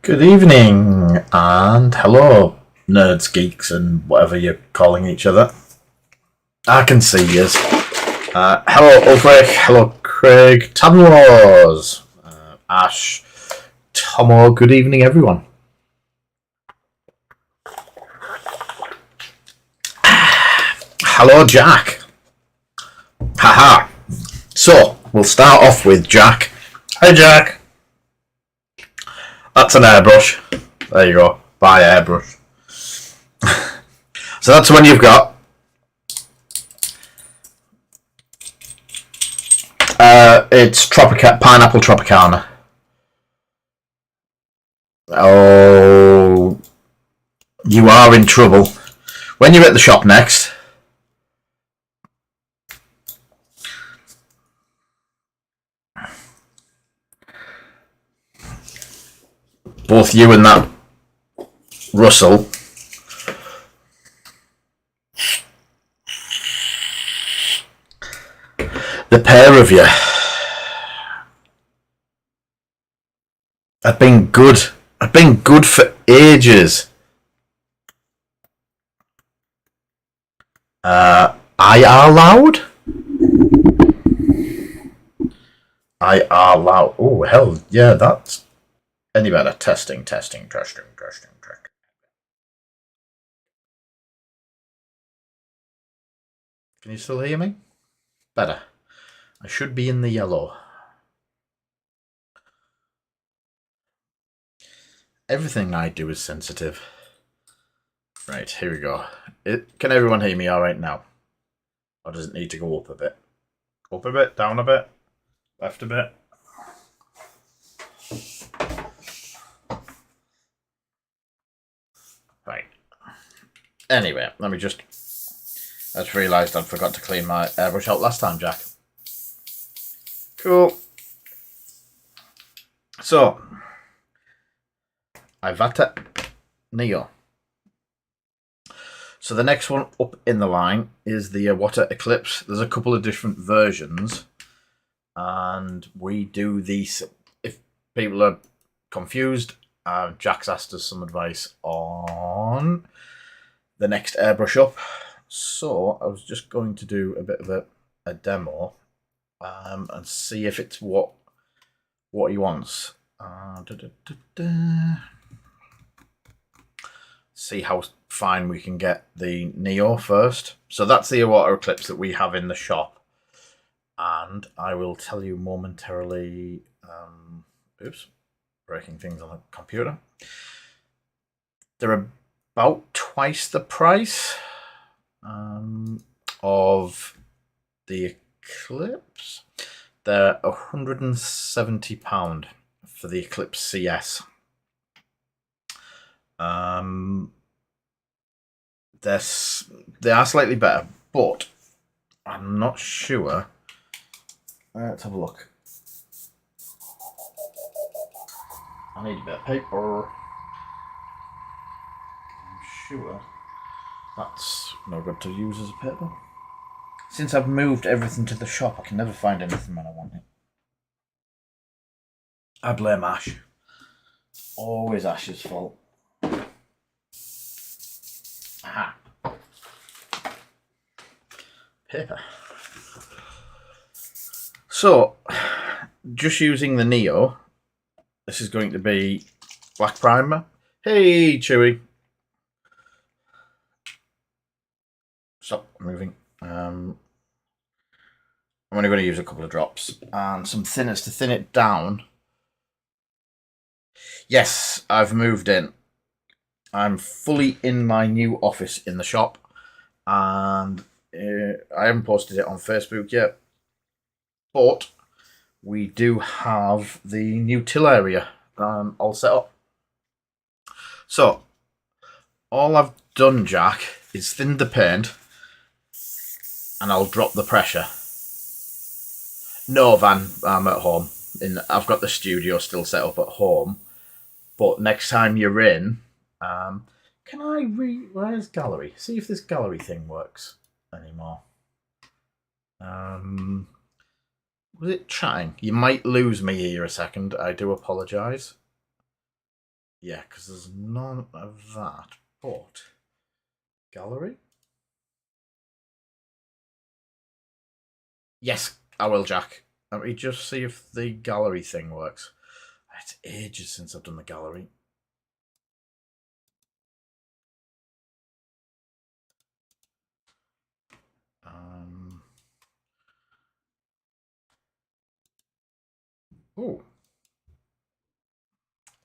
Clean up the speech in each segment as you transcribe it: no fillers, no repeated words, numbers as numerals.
Good evening and hello, nerds, geeks, and whatever you're calling each other. I can see yous. Hello, Ulrich. Hello, Craig. Tamwars. Ash. Tomo. Good evening, everyone. Hello, Jack. Haha. So, we'll start off with Jack. Hi, Jack. That's an airbrush. There you go. Buy airbrush. So that's the one you've got. It's Pineapple Tropicana. Oh, you are in trouble. When you're at the shop next, both you and that Russell, the pair of you have been good. Have been good for ages. I are loud. I are loud. Oh hell yeah, that's any better. Testing. Can you still hear me? Better. I should be in the yellow. Everything I do is sensitive. Right, here we go. Can everyone hear me all right now? Or does it need to go up a bit? Up a bit, down a bit, left a bit. Right. Anyway, let me just... I just realised I'd forgot to clean my airbrush out last time, Jack. Cool. So, Ivata Neo. So the next one up in the line is the Iwata Eclipse. There's a couple of different versions, and we do these. If people are confused, Jack's asked us some advice on the next airbrush up. So I was just going to do a bit of a demo and see if it's what he wants. See how fine we can get the Neo first. So that's the Iwata Eclipse that we have in the shop, and I will tell you momentarily. Oops, breaking things on the computer. They're about twice the price of the Eclipse. They're £170 for the Eclipse CS. They are slightly better, but I'm not sure. Let's have a look. I need a bit of paper. I'm sure that's no good to use as a paper. Since I've moved everything to the shop, I can never find anything when I want it. I blame Ash. Always Ash's fault. Aha. Paper. So, just using the Neo, this is going to be black primer. Hey, Chewy. Stop moving. I'm only going to use a couple of drops and some thinners to thin it down. Yes, I've moved in. I'm fully in my new office in the shop, and I haven't posted it on Facebook yet, but we do have the new till area all set up. So, all I've done, Jack, is thinned the paint, and I'll drop the pressure. No, Van, I'm at home. I've got the studio still set up at home, but next time you're in, can I where's gallery? See if this gallery thing works anymore. Was it chatting? You might lose me here a second. I do apologise. Yeah, because there's none of that. But gallery. Yes, I will, Jack. Let me just see if the gallery thing works. It's ages since I've done the gallery. Oh,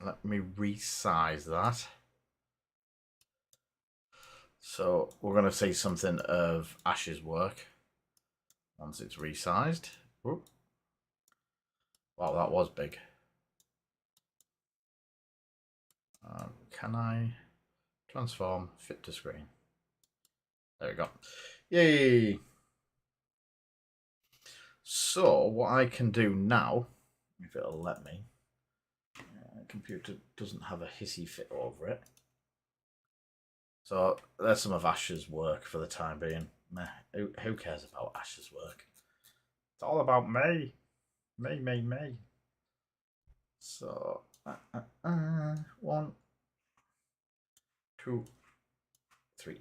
let me resize that. So we're going to see something of Ash's work once it's resized. Ooh. Wow, that was big. Can I transform fit to screen? There we go. Yay! So what I can do now, if it'll let me, computer doesn't have a hissy fit over it. So there's some of Ash's work for the time being. Meh, who cares about Ash's work? It's all about me. Me. So, 1, 2, 3.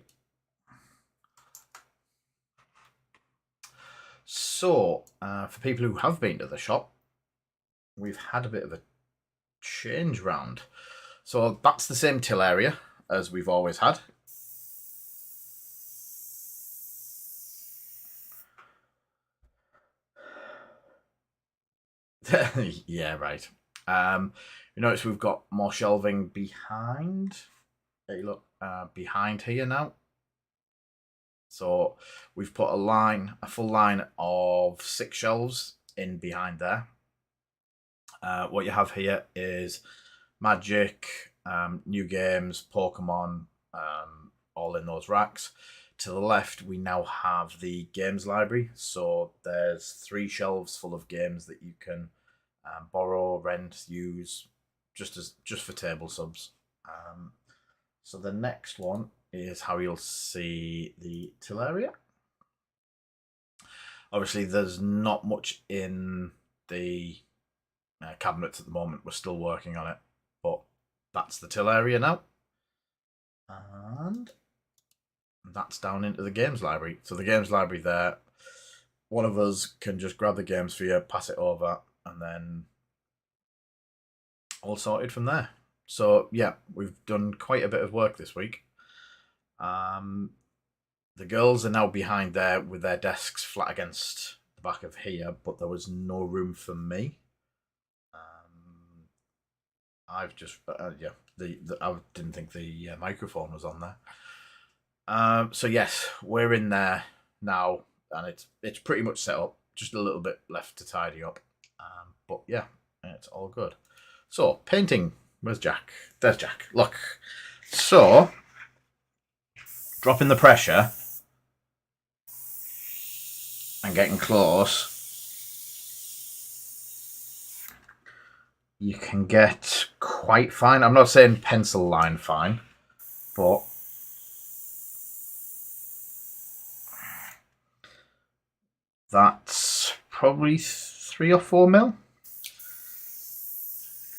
So, for people who have been to the shop, we've had a bit of a change round. So that's the same till area as we've always had. Yeah, right. You notice we've got more shelving behind. Hey, look, behind here now. So we've put a full line of 6 shelves in behind there. What you have here is Magic, new games, Pokemon, all in those racks. To the left, we now have the games library. So there's 3 shelves full of games that you can borrow, rent, use, just for table subs. So the next one is how you'll see the till area. Obviously, there's not much in the cabinets at the moment. We're still working on it, but that's the till area now. And that's down into the games library. So the games library there, one of us can just grab the games for you, pass it over, and then all sorted from there. So yeah, we've done quite a bit of work this week. The girls are now behind there with their desks flat against the back of here, but there was no room for me. I've just yeah, I didn't think the microphone was on there. So yes, we're in there now, and it's pretty much set up. Just a little bit left to tidy up, but yeah, it's all good. So painting. Where's Jack? There's Jack. Look. So dropping the pressure and getting close, you can get quite fine. I'm not saying pencil line fine, but that's probably 3 or 4 mil.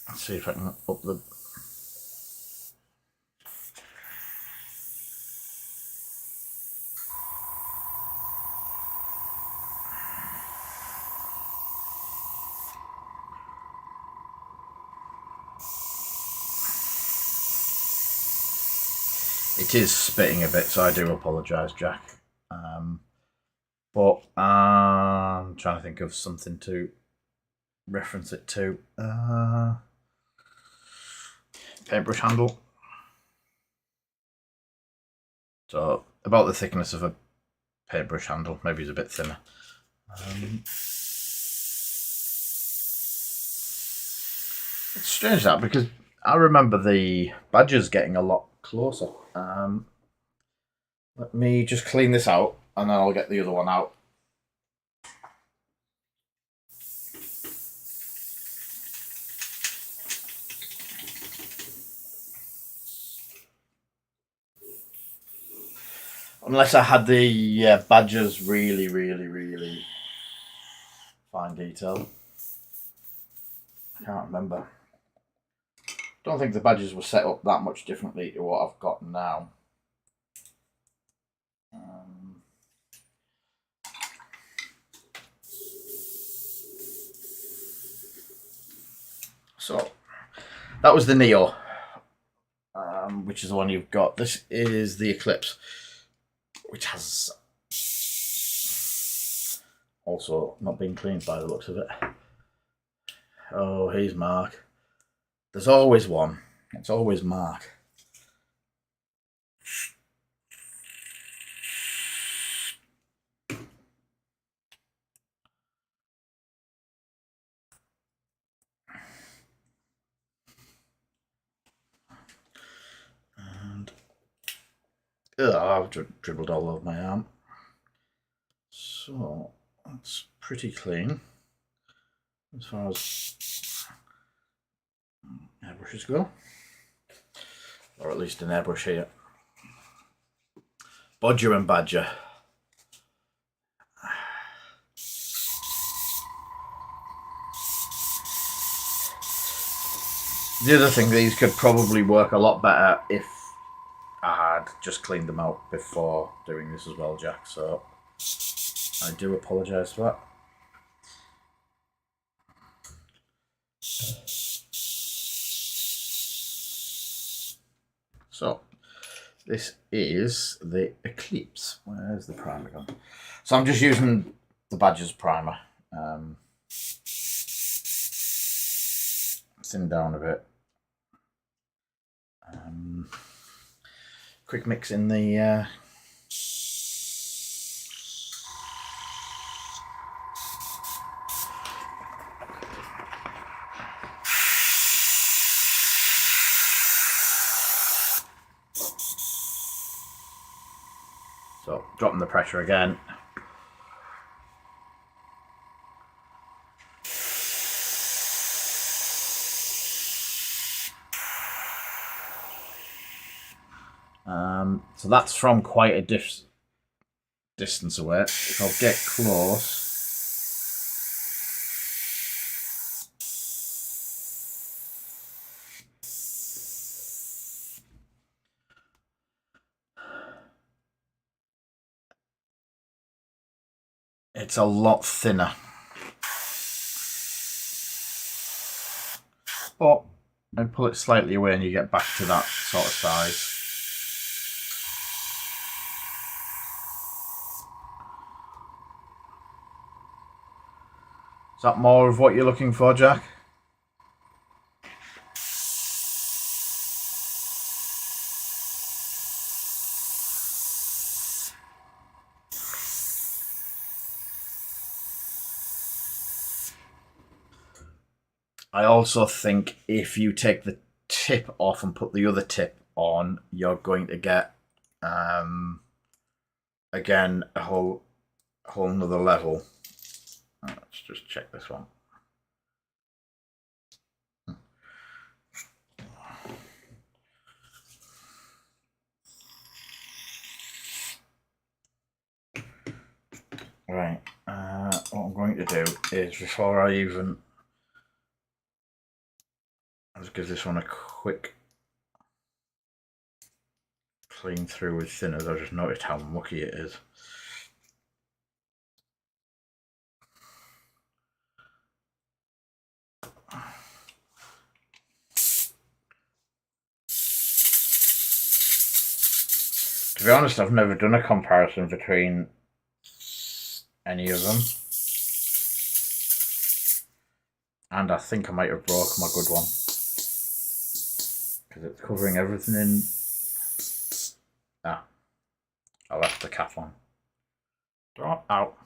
Let's see if I can up the... It is spitting a bit, so I do apologise, Jack. But I'm trying to think of something to reference it to. Paintbrush handle. So about the thickness of a paintbrush handle. Maybe it's a bit thinner. It's strange that, because I remember the badgers getting a lot closer. Let me just clean this out, and then I'll get the other one out. Unless I had the badgers really fine detail. I can't remember. don't think the badges were set up that much differently to what I've got now. So that was the Neo, which is the one you've got. This is the Eclipse, which has also not been cleaned by the looks of it. Oh, here's Mark. There's always one. It's always Mark. And I've dribbled all over my arm. So that's pretty clean as far as airbrushes go, or at least an airbrush here. Bodger and Badger. The other thing, these could probably work a lot better if I had just cleaned them out before doing this as well, Jack, so I do apologise for that. So, this is the Eclipse. Where's the primer gone? So I'm just using the Badger's primer. Thin down a bit. Quick mix in the so dropping the pressure again. So that's from quite a distance away. If I'll get close. It's a lot thinner. But I pull it slightly away and you get back to that sort of size. Is that more of what you're looking for, Jack? I also think if you take the tip off and put the other tip on, you're going to get, again, a whole nother level. Let's just check this one. Right, what I'm going to do is, before I even, I'll just give this one a quick clean through with thinners. I just noticed how mucky it is. To be honest, I've never done a comparison between any of them. And I think I might have broke my good one. Because it's covering everything in... Ah. I left the cap on. Drop out.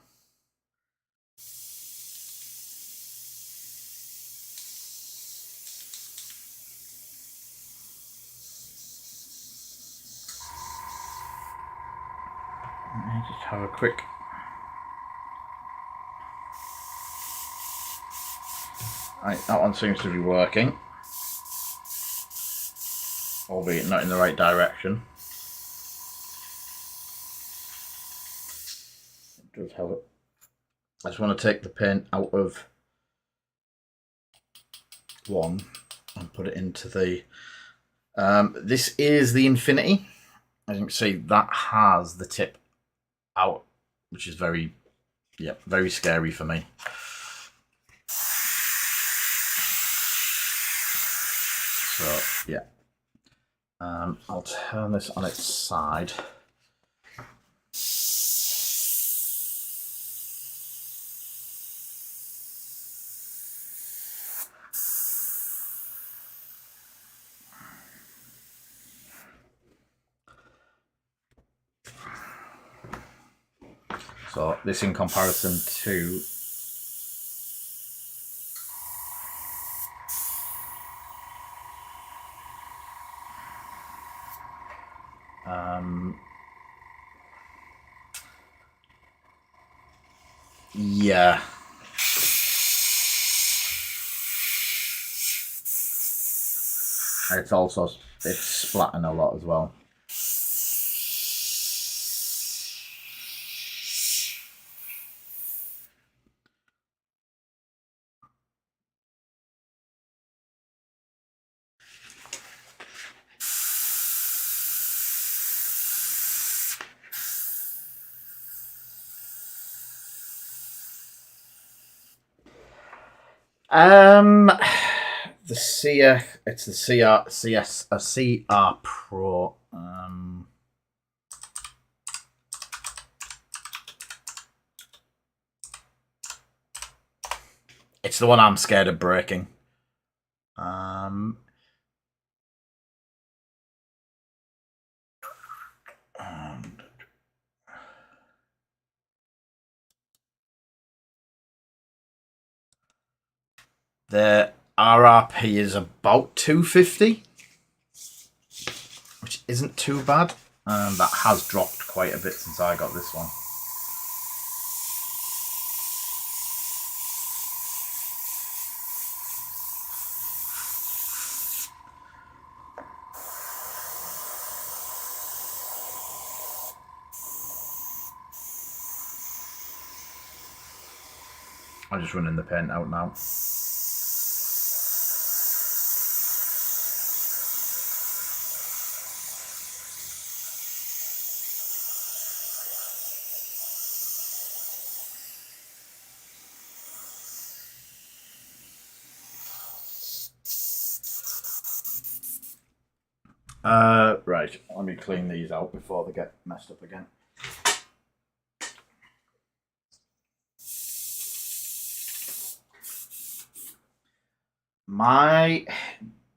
Let me just have a quick... Right, that one seems to be working. Albeit not in the right direction. It does have it. I just want to take the paint out of one and put it into the. This is the Infinity. As you can see, that has the tip out, which is very scary for me. So yeah, I'll turn this on its side. So this in comparison to yeah. It's splatting a lot as well. The it's the CR Pro. It's the one I'm scared of breaking. And the RRP is about 250, which isn't too bad. That has dropped quite a bit since I got this one. I'm just running the paint out now. Right, let me clean these out before they get messed up again.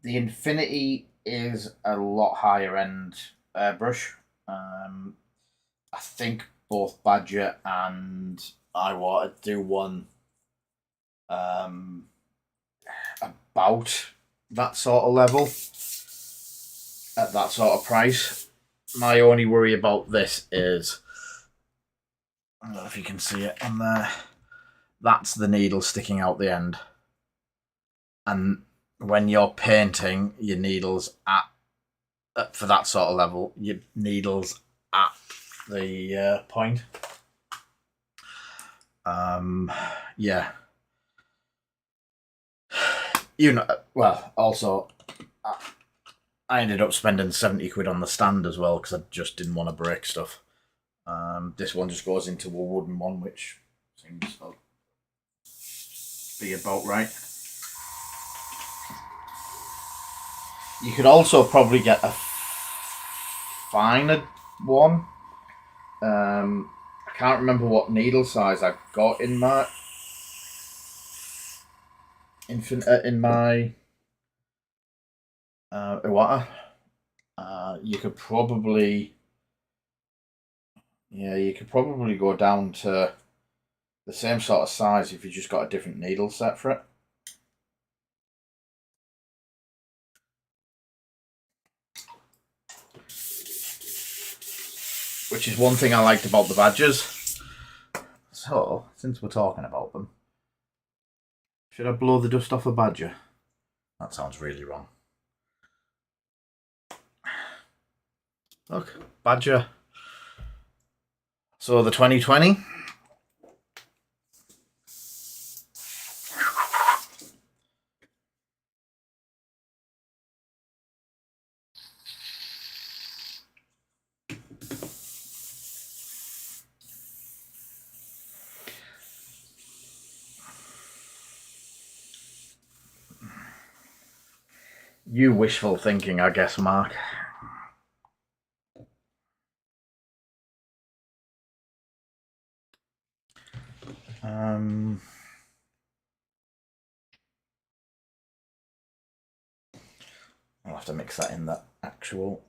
The Infinity is a lot higher end airbrush. I think both Badger and Iwater do one about that sort of level at that sort of price. My only worry about this is, I don't know if you can see it on there, that's the needle sticking out the end. And when you're painting your needles for that sort of level, your needles at the point. Yeah. Well, also, I ended up spending 70 quid on the stand as well because I just didn't want to break stuff. This one just goes into a wooden one, which seems to be about right. You could also probably get a finer one. I can't remember what needle size I've got in my Iwata. You could probably go down to the same sort of size if you just got a different needle set for it. Which is one thing I liked about the Badgers. So, since we're talking about them, should I blow the dust off a Badger? That sounds really wrong. Look, Badger. So the 2020. You wishful thinking, I guess, Mark. I'll have to mix that in that actual.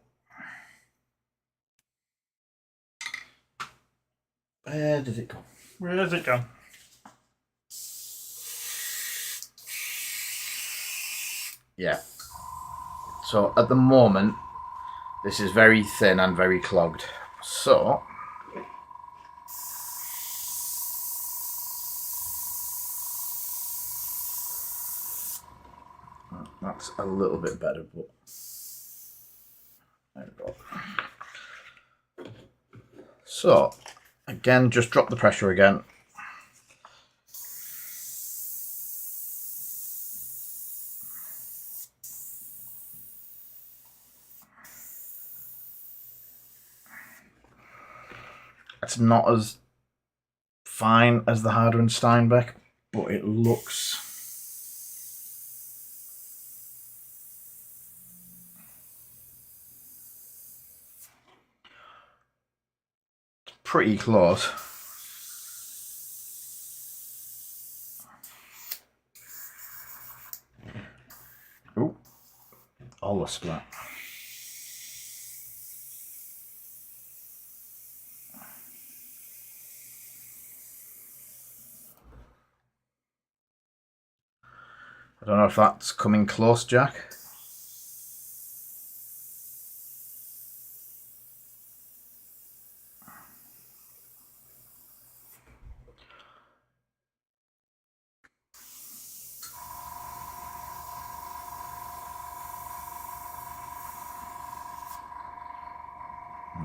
Where did it go? Where did it go? Yeah. So at the moment, this is very thin and very clogged. So that's a little bit better, but there we go. So again, just drop the pressure again. It's not as fine as the Harder and Steinbeck, but it looks pretty close. Ooh, all the splat. I don't know if that's coming close, Jack.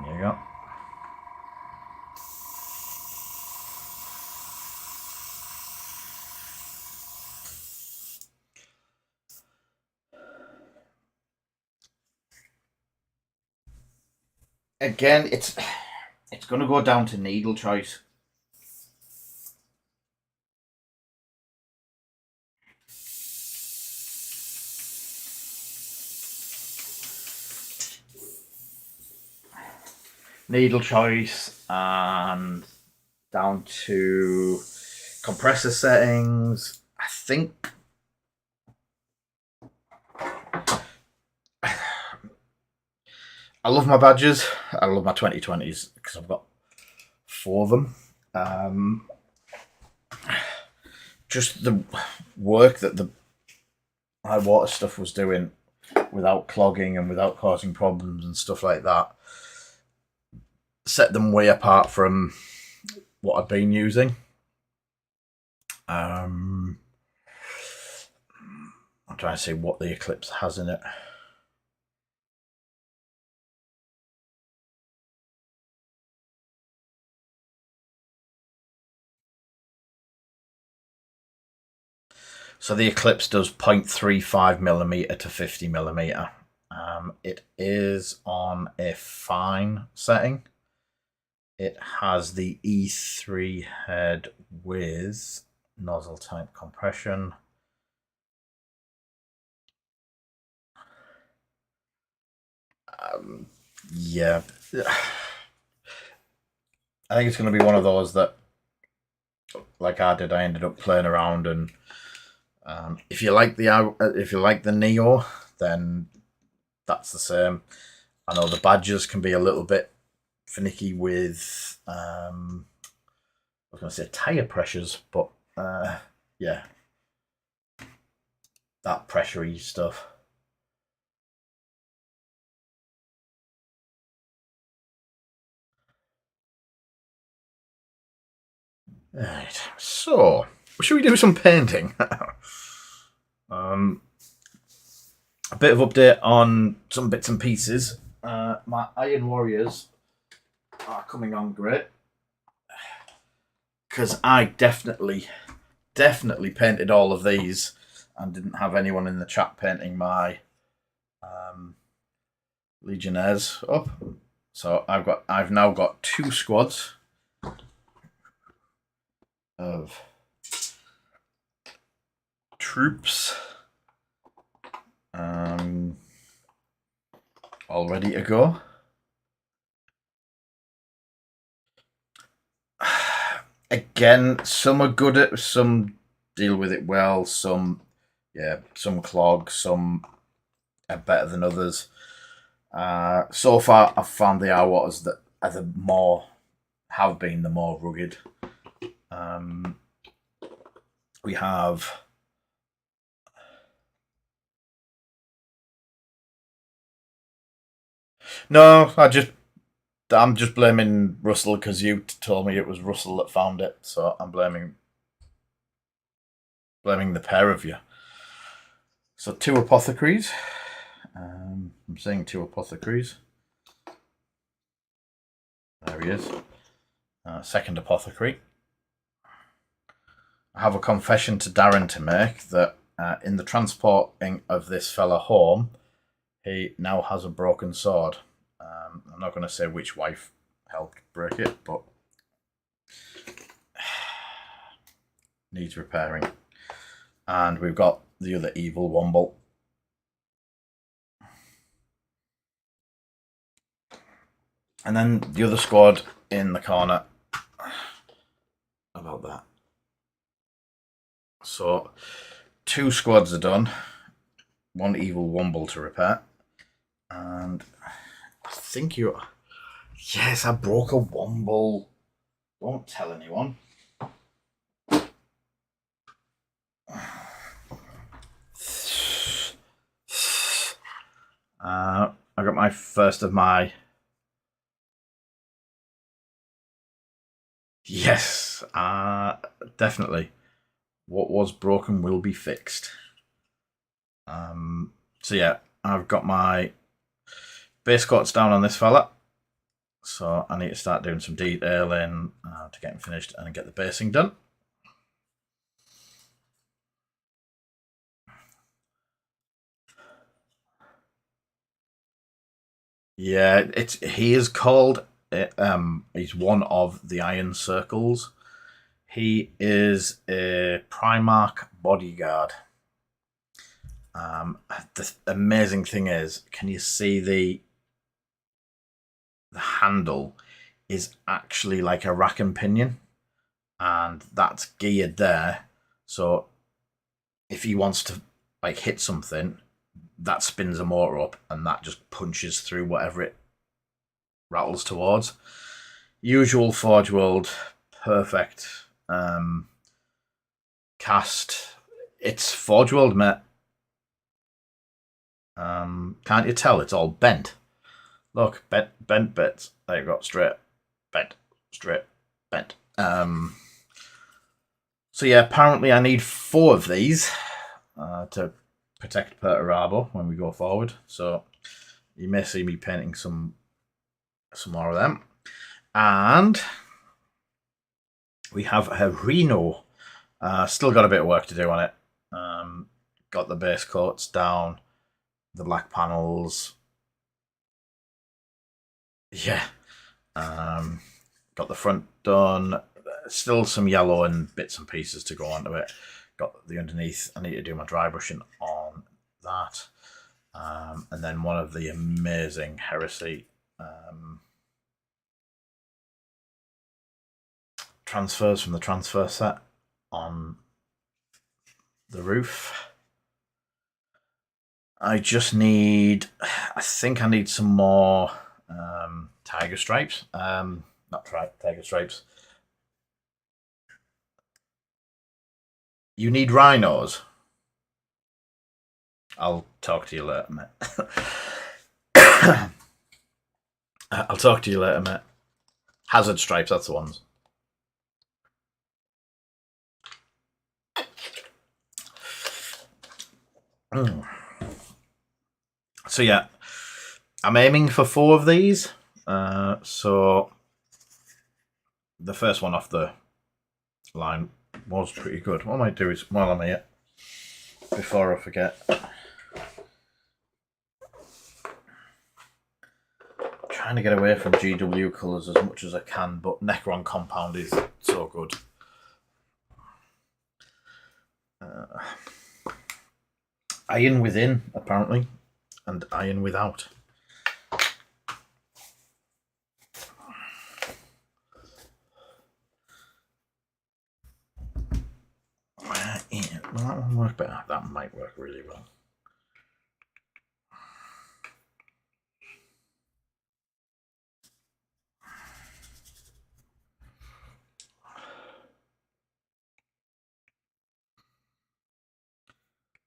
There you go. Again, it's going to go down to needle choice. Needle choice and down to compressor settings. I think I love my badges. I love my 2020s because I've got 4 of them. Just the work that the high water stuff was doing without clogging and without causing problems and stuff like that set them way apart from what I've been using. I'm trying to see what the Eclipse has in it. So the Eclipse does 0.35mm to 50mm. It is on a fine setting. It has the E3 head with nozzle type compression. Yeah. I think it's going to be one of those that, like I did, I ended up playing around, and if you like the Neo, then that's the same. I know the badges can be a little bit finicky with I was going to say tire pressures, but yeah, that pressurey stuff. Right, so should we do some painting? A bit of update on some bits and pieces. My Iron Warriors are coming on great because I definitely painted all of these and didn't have anyone in the chat painting my Legionnaires up. So I've now got 2 squads of troops. all ready to go. Again, some are good at, some deal with it well, some clog, some are better than others. So far, I've found the Iwaters that are the more rugged. We have no. I'm just blaming Russell because you told me it was Russell that found it, so I'm blaming the pair of you. So 2 apothecaries. I'm saying 2 apothecaries. There he is. Second apothecary. I have a confession to Darren to make that in the transporting of this fella home, he now has a broken sword. I'm not going to say which wife helped break it, but needs repairing. And we've got the other evil Womble. And then the other squad in the corner. About that. So 2 squads are done. 1 evil Womble to repair. And I think you... Yes, I broke a Womble. Won't tell anyone. I got my first of my... Yes, definitely. What was broken will be fixed. So yeah, I've got my base coats down on this fella. So I need to start doing some detailing to get him finished and get the basing done. Yeah, he is called. He's one of the Iron Circles. He is a Primarch bodyguard. The amazing thing is, can you see the handle is actually like a rack and pinion, and that's geared there. So if he wants to like hit something, that spins a motor up, and that just punches through whatever it rattles towards. Usual Forge World, perfect cast. It's Forge World, mate. Can't you tell? It's all bent. Look, bent bits. There you go. Straight, bent, straight, bent. So yeah, apparently I need 4 of these to protect Perturabo when we go forward. So you may see me painting some more of them. And we have a Reno. Still got a bit of work to do on it. Got the base coats down, the black panels. Yeah. Got the front done. Still some yellow and bits and pieces to go onto it. Got the underneath. I need to do my dry brushing on that. And then one of the amazing Heresy transfers from the transfer set on the roof. I think I need some more tiger stripes. Not tiger stripes. You need rhinos. I'll talk to you later, mate. I'll talk to you later, mate. Hazard stripes, that's the ones. So yeah, I'm aiming for 4 of these. So the first one off the line was pretty good. What I might do is, while I'm here, before I forget, trying to get away from GW colours as much as I can, but Necron Compound is so good. Iron Within, apparently, and Iron Without. Will that one work better? That might work really well.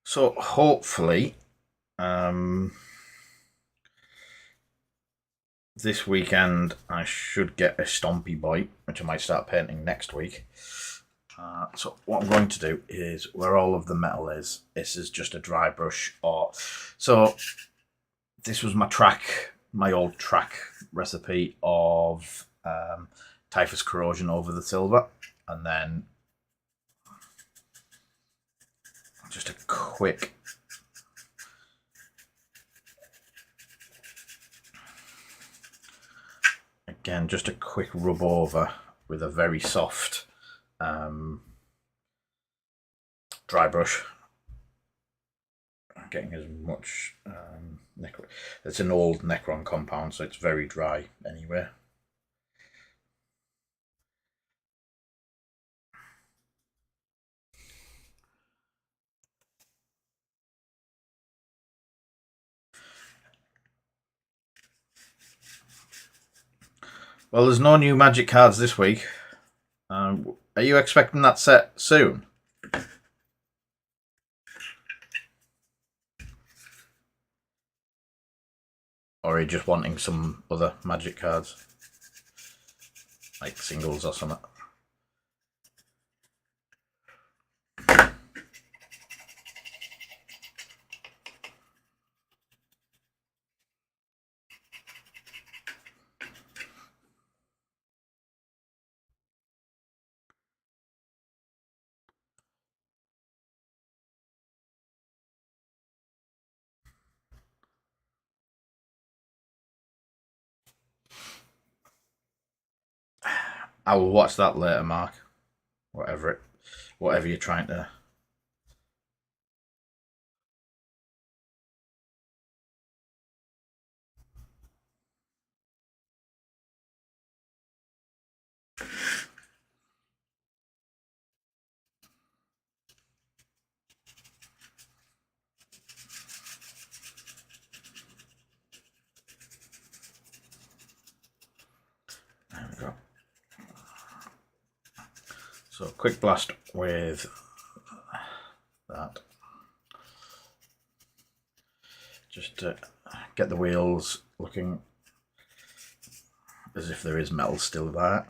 So hopefully, this weekend I should get a Stompy Boy, which I might start painting next week. So what I'm going to do is, where all of the metal is, this is just a dry brush. So this was my old track recipe of Typhus Corrosion over the silver, and then just a quick rub over with a very soft dry brush. I'm getting as much it's an old Necron compound, so it's very dry anyway. Well, there's no new Magic cards this week. Are you expecting that set soon? Or are you just wanting some other Magic cards? Like singles or something? I will watch that later, Mark. Whatever you're trying to. There we go. So quick blast with that. Just to get the wheels looking as if there is metal still there.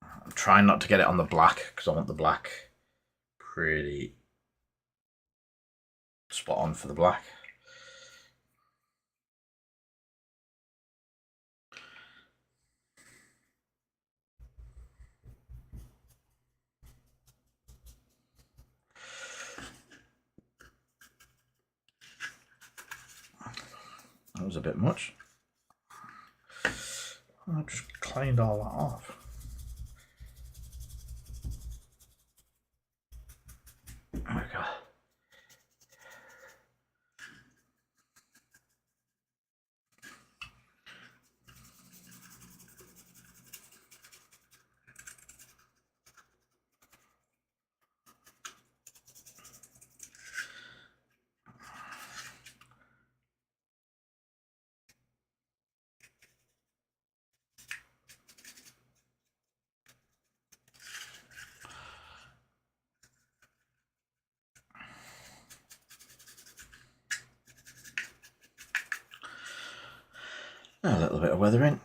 I'm trying not to get it on the black because I want the black pretty spot on for the black. That was a bit much. I just cleaned all that off. Oh my god. A little bit of weathering.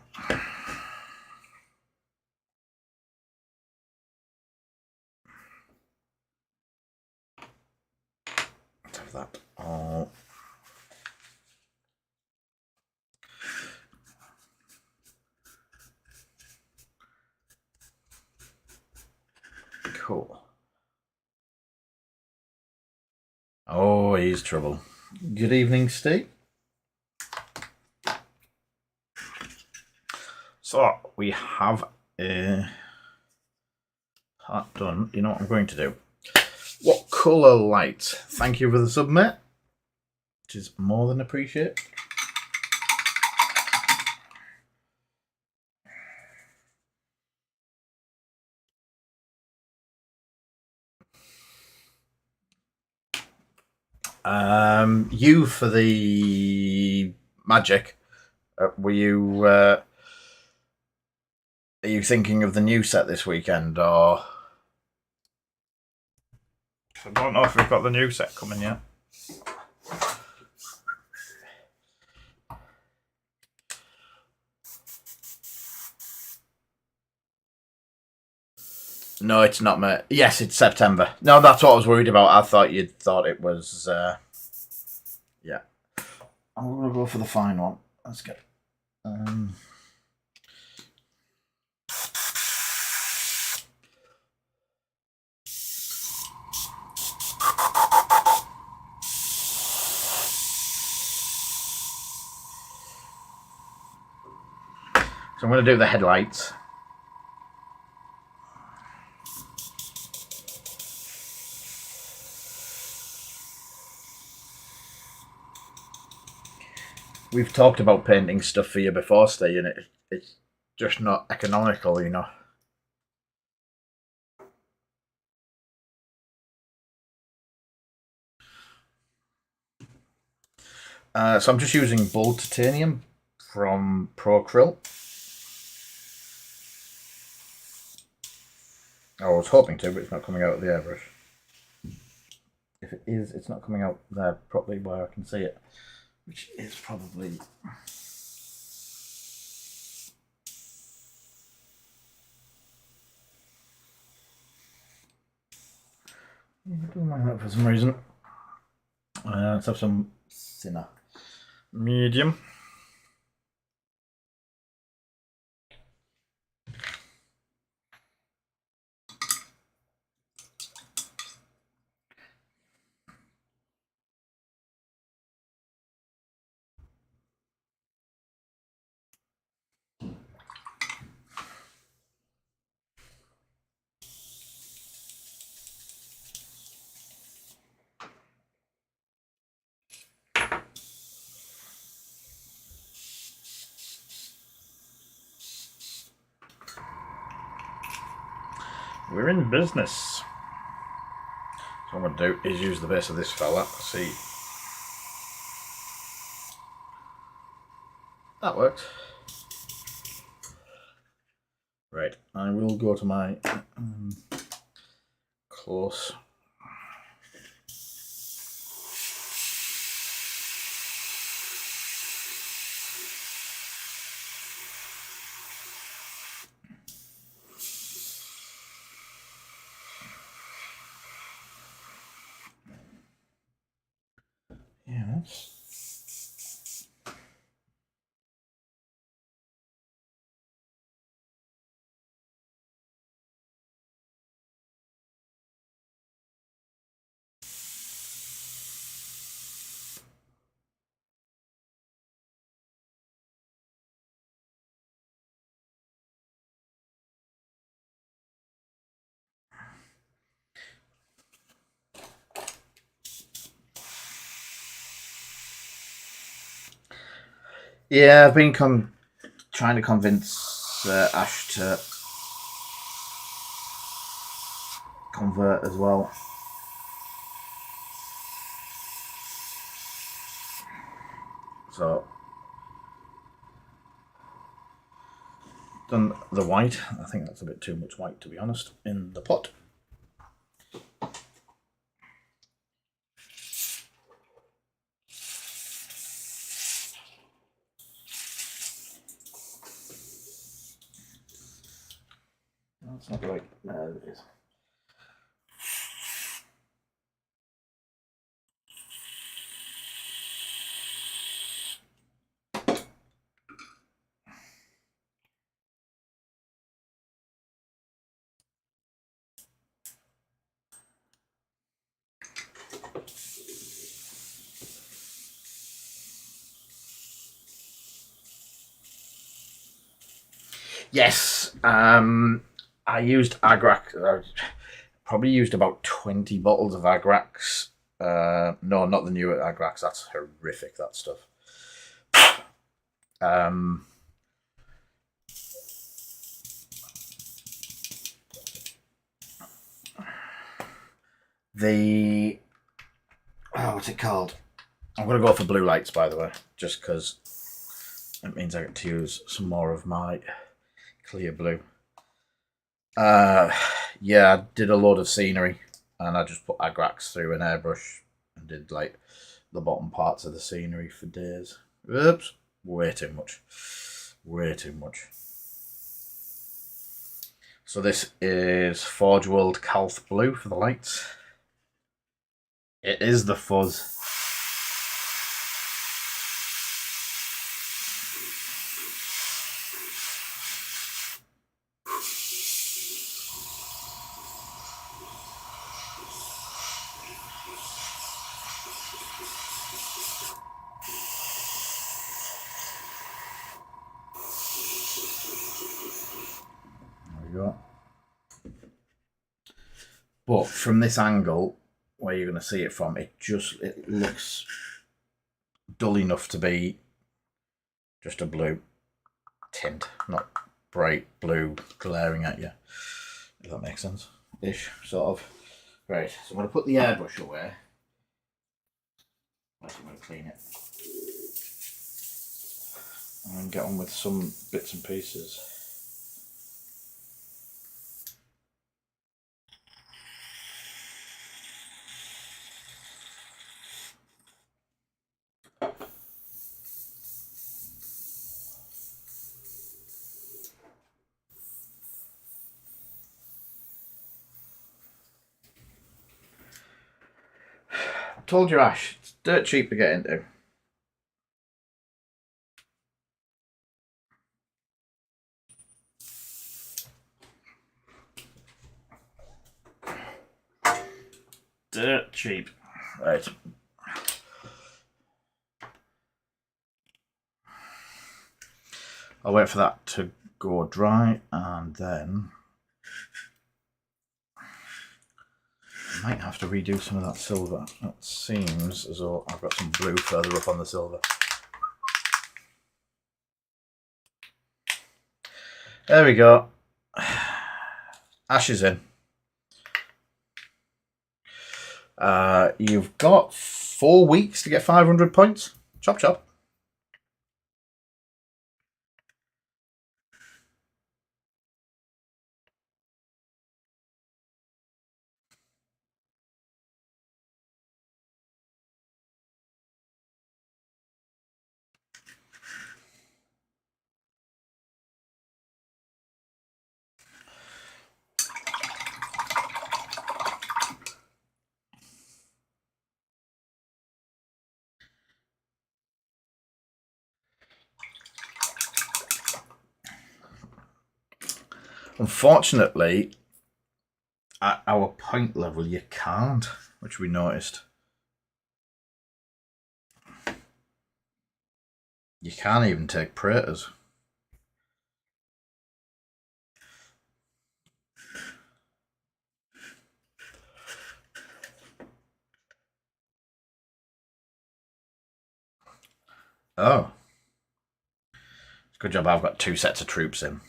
Let's have that all. Cool. Oh, he's trouble. Good evening, Steve. So we have a part done. You know what I'm going to do? What colour light? Thank you for the submit, which is more than appreciated. You for the magic. Are you thinking of the new set this weekend, or? I don't know if we've got the new set coming yet. No, it's not, mate. Yes, it's September. No, that's what I was worried about. I thought you'd thought it was. Yeah. I'm gonna go for the fine one. Let's get. So I'm going to do the headlights. We've talked about painting stuff for you before, Steve, and it's just not economical, you know. So I'm just using Bold Titanium from Procryl. I was hoping to, but it's not coming out of the airbrush. If it is, it's not coming out there properly where I can see it, which is probably... I don't like that for some reason. Let's have some thinner. Medium. We're in business. So what I'm going to do is use the base of this fella. See. That worked. Right, I will go to my close. Yes. Yeah, I've been trying to convince Ash to convert as well. So, done the white. I think that's a bit too much white, to be honest, in the pot. That's not right. There it is. Yes, I used Agrax. I probably used about 20 bottles of Agrax. No, not the new Agrax. That's horrific. That stuff. The what's it called? I'm going to go for blue lights, by the way, just because it means I get to use some more of my clear blue. Yeah, I did a load of scenery, and I just put Agrax through an airbrush and did like the bottom parts of the scenery for days. Oops, way too much. Way too much. So this is Forge World Calth Blue for the lights. It is the fuzz. There we go. But from this angle, where you're going to see it from, it looks dull enough to be just a blue tint, not bright blue glaring at you, if that makes sense ish, sort of. Right, so I'm going to put the airbrush away. I'm going to clean it and get on with some bits and pieces. Told you, Ash, it's dirt cheap to get into. Dirt cheap. Right. I'll wait for that to go dry, and then I might have to redo some of that silver. It seems as though I've got some blue further up on the silver. There we go. Ash is in. You've got 4 weeks to get 500 points. Chop chop. Unfortunately, at our point level, you can't, which we noticed. You can't even take Praetors. Oh. Good job I've got 2 sets of troops in.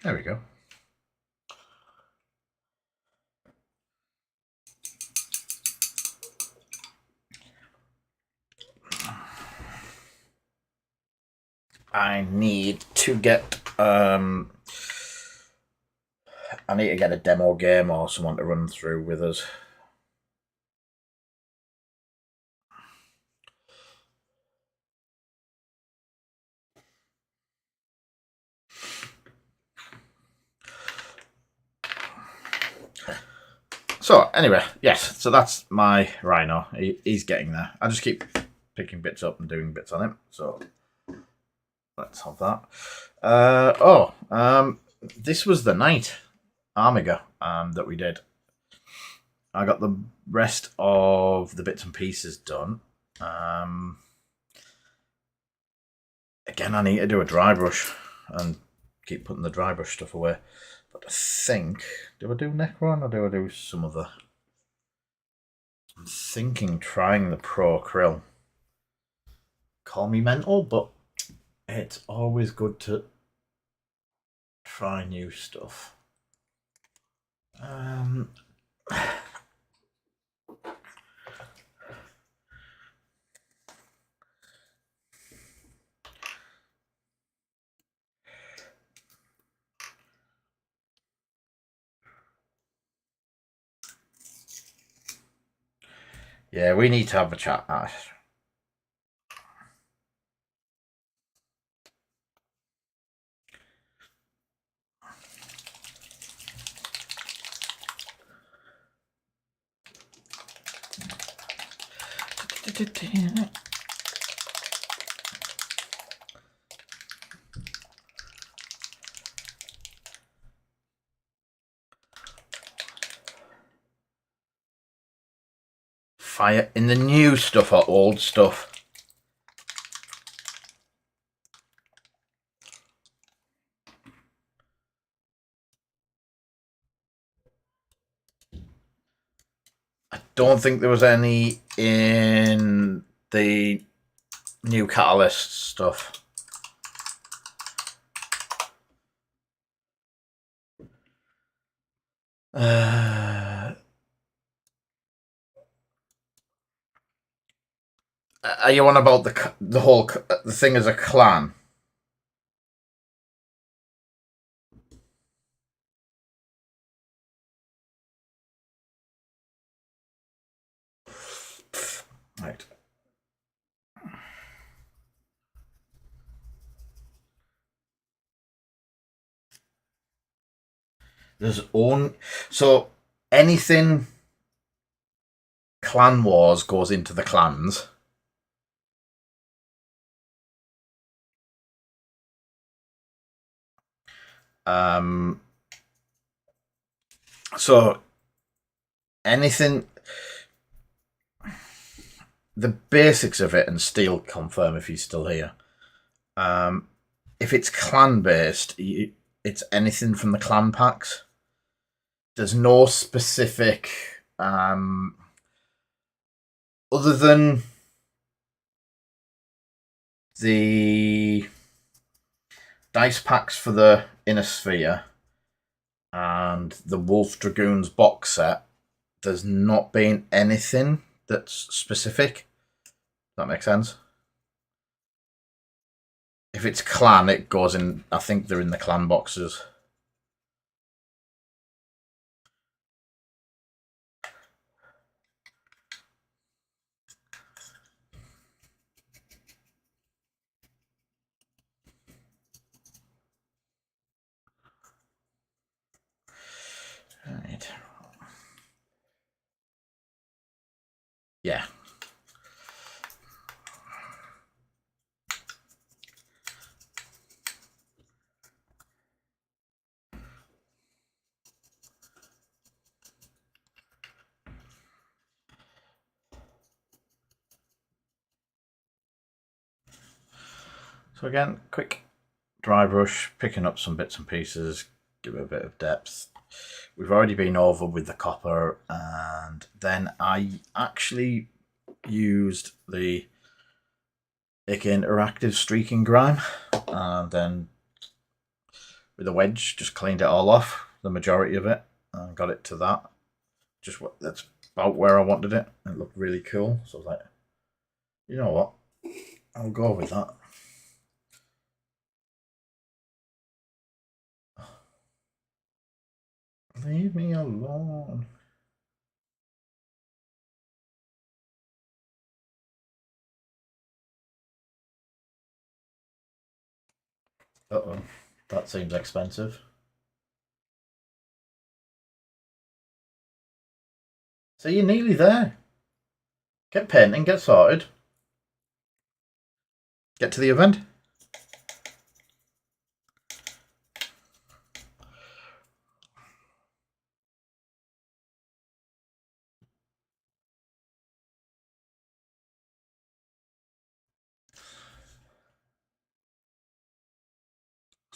There we go. I need to get I need to get a demo game or someone to run through with us. So anyway, yes, so that's my Rhino. He's getting there. I just keep picking bits up and doing bits on him. So let's have that. This was the night Armiga that we did. I got the rest of the bits and pieces done. Again, I need to do a dry brush and keep putting the dry brush stuff away. But I think, do I do Necron or do I do some other? I'm thinking trying the Pro Krill. Call me mental, but it's always good to try new stuff. Yeah, we need to have a chat. Fire in the new stuff or old stuff? I don't think there was any in the new Catalyst stuff. Are you on about the whole the thing as a clan? Right. There's so anything Clan Wars goes into the clans. So anything, the basics of it, and Steel confirm if he's still here. If it's clan based, it's anything from the clan packs. There's no specific, other than the dice packs for the Inner Sphere and the Wolf Dragoons box set. There's not been anything that's specific. Does that make sense? If it's clan, it goes in. I think they're in the clan boxes. Right. Yeah. So again, quick dry brush, picking up some bits and pieces, give it a bit of depth. We've already been over with the copper, and then I actually used the AK Interactive Streaking Grime, and then with a wedge just cleaned it all off, the majority of it, and got it to that. Just that's about where I wanted it. It looked really cool, so I was like, you know what, I'll go with that. Leave me alone. Uh-oh, that seems expensive. So you're nearly there. Get painting, get sorted. Get to the event.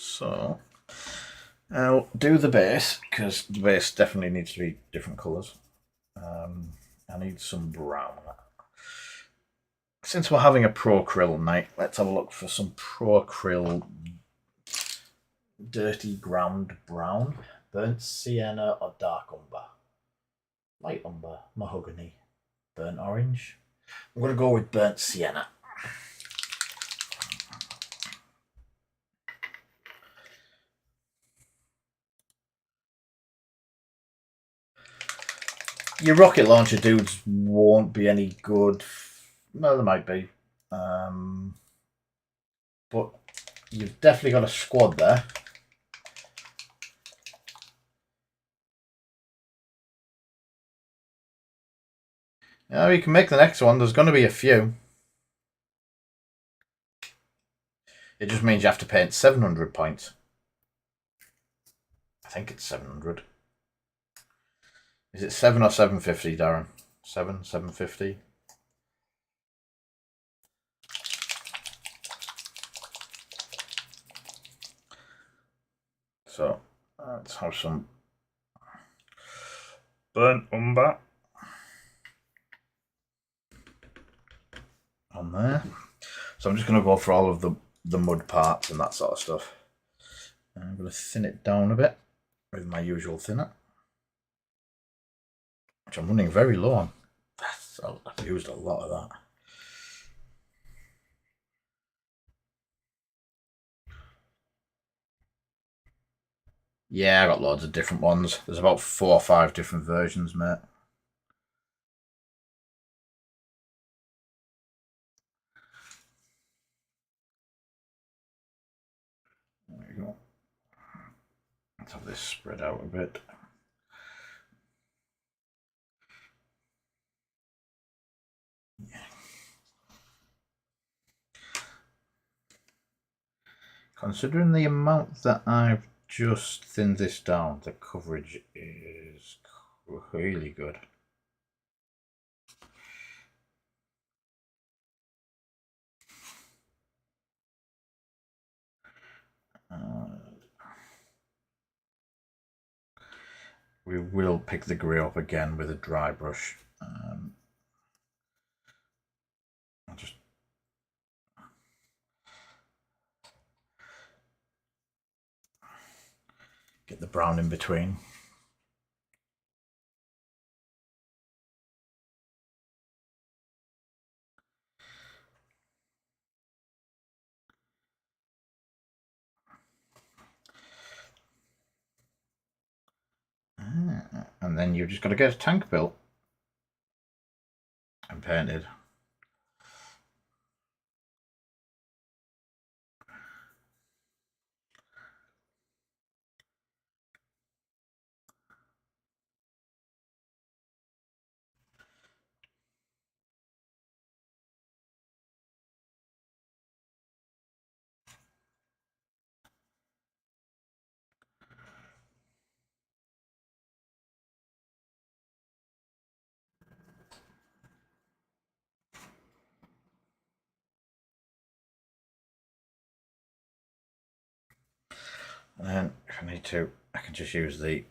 So I'll do the base, because the base definitely needs to be different colours. I need some brown. Since we're having a Procryl night, let's have a look for some Procryl dirty ground brown, burnt sienna or dark umber, light umber, mahogany, burnt orange. I'm going to go with burnt sienna. Your rocket launcher dudes won't be any good. Well, they might be. But you've definitely got a squad there. Yeah, you can make the next one. There's going to be a few. It just means you have to paint 700 points. I think it's 700. Is it 7 or 750, Darren? 750? So let's have some burnt umber on there. So I'm just going to go for all of the mud parts and that sort of stuff. And I'm going to thin it down a bit with my usual thinner, which I'm running very low on. I've used a lot of that. Yeah, I got loads of different ones. There's about 4 or 5 different versions, mate. There you go. Let's have this spread out a bit. Yeah. Considering the amount that I've just thinned this down, the coverage is really good. We will pick the grey up again with a dry brush. I'll just get the brown in between. And then you've just got to get a tank built and painted. And then if I need to, I can just use the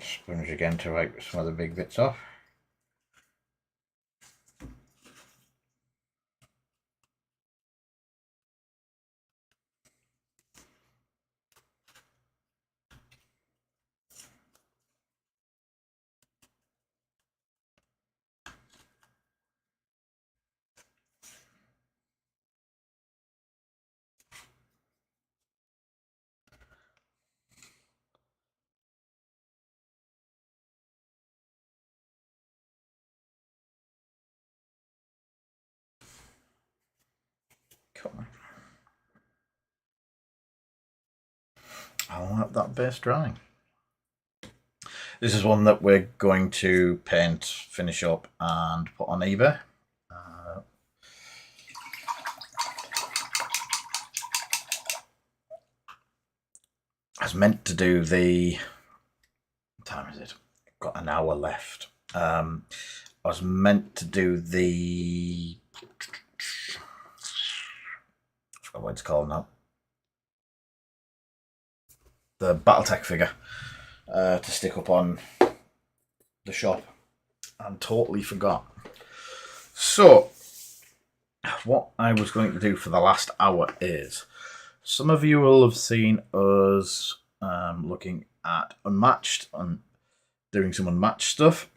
sponge again to wipe some of the big bits off. Cool. I'll let that base dry. This is one that we're going to paint, finish up, and put on eBay. I was meant to do the. What time is it? I've got an hour left. I was meant to do the. I forgot what it's called now. the BattleTech figure to stick up on the shop and totally forgot. So, what I was going to do for the last hour is, some of you will have seen us looking at Unmatched and doing some Unmatched stuff.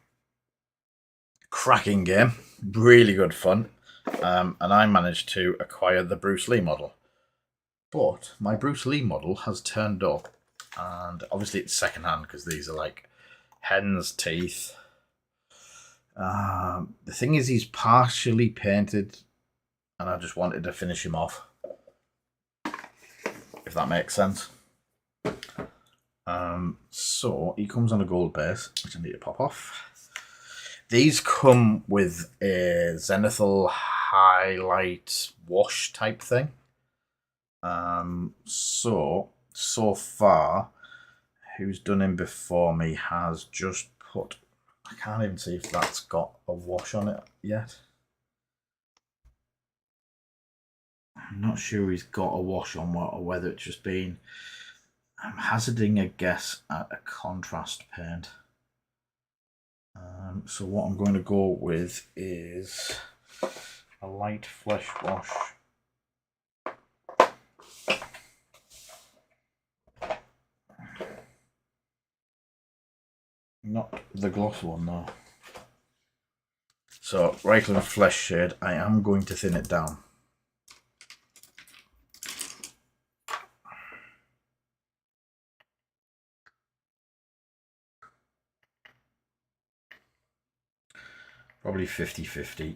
Cracking game, really good fun. And I managed to acquire the Bruce Lee model. But my Bruce Lee model has turned up, and obviously it's secondhand because these are like hen's teeth. The thing is, he's partially painted, and I just wanted to finish him off, if that makes sense. So he comes on a gold base, which I need to pop off. These come with a Zenithal highlight wash type thing. So far, who's done him before me has just put, I can't even see if that's got a wash on it yet. I'm not sure he's got a wash on or whether it's just been, I'm hazarding a guess at a contrast paint. So what I'm going to go with is a light flesh wash. Not the gloss one though. So Reikland Flesh Shade, I am going to thin it down. Probably 50-50.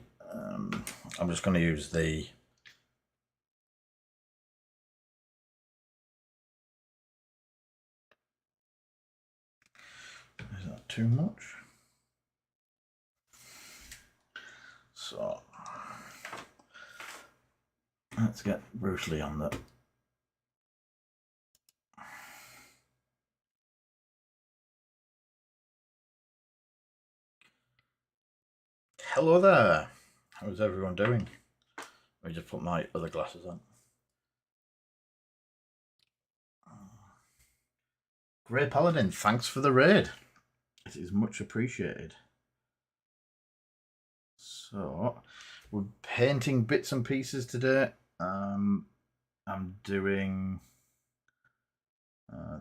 I'm just going to use the is that too much? So let's get Bruce Lee on that. Hello there. How's everyone doing? Let me just put my other glasses on. Grey Paladin, thanks for the raid. It is much appreciated. So, we're painting bits and pieces today. I'm doing...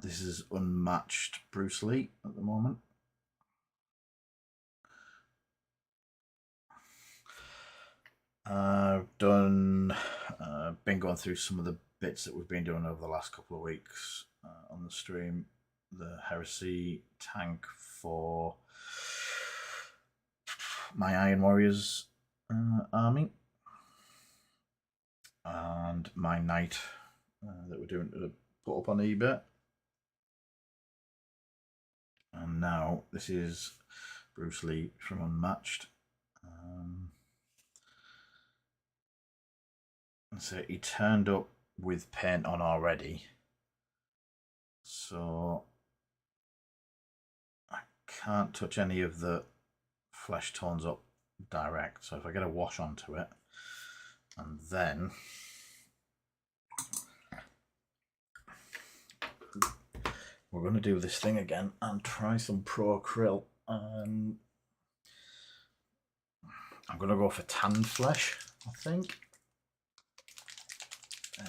this is Unmatched Bruce Lee at the moment. I've been going through some of the bits that we've been doing over the last couple of weeks on the stream. The Heresy tank for my Iron Warriors army, and my knight that we're doing to put up on eBay. And now this is Bruce Lee from Unmatched. So he turned up with paint on already. So I can't touch any of the flesh tones up direct. So if I get a wash onto it, and then we're going to do this thing again and try some Pro Acryl. I'm going to go for tanned flesh, I think.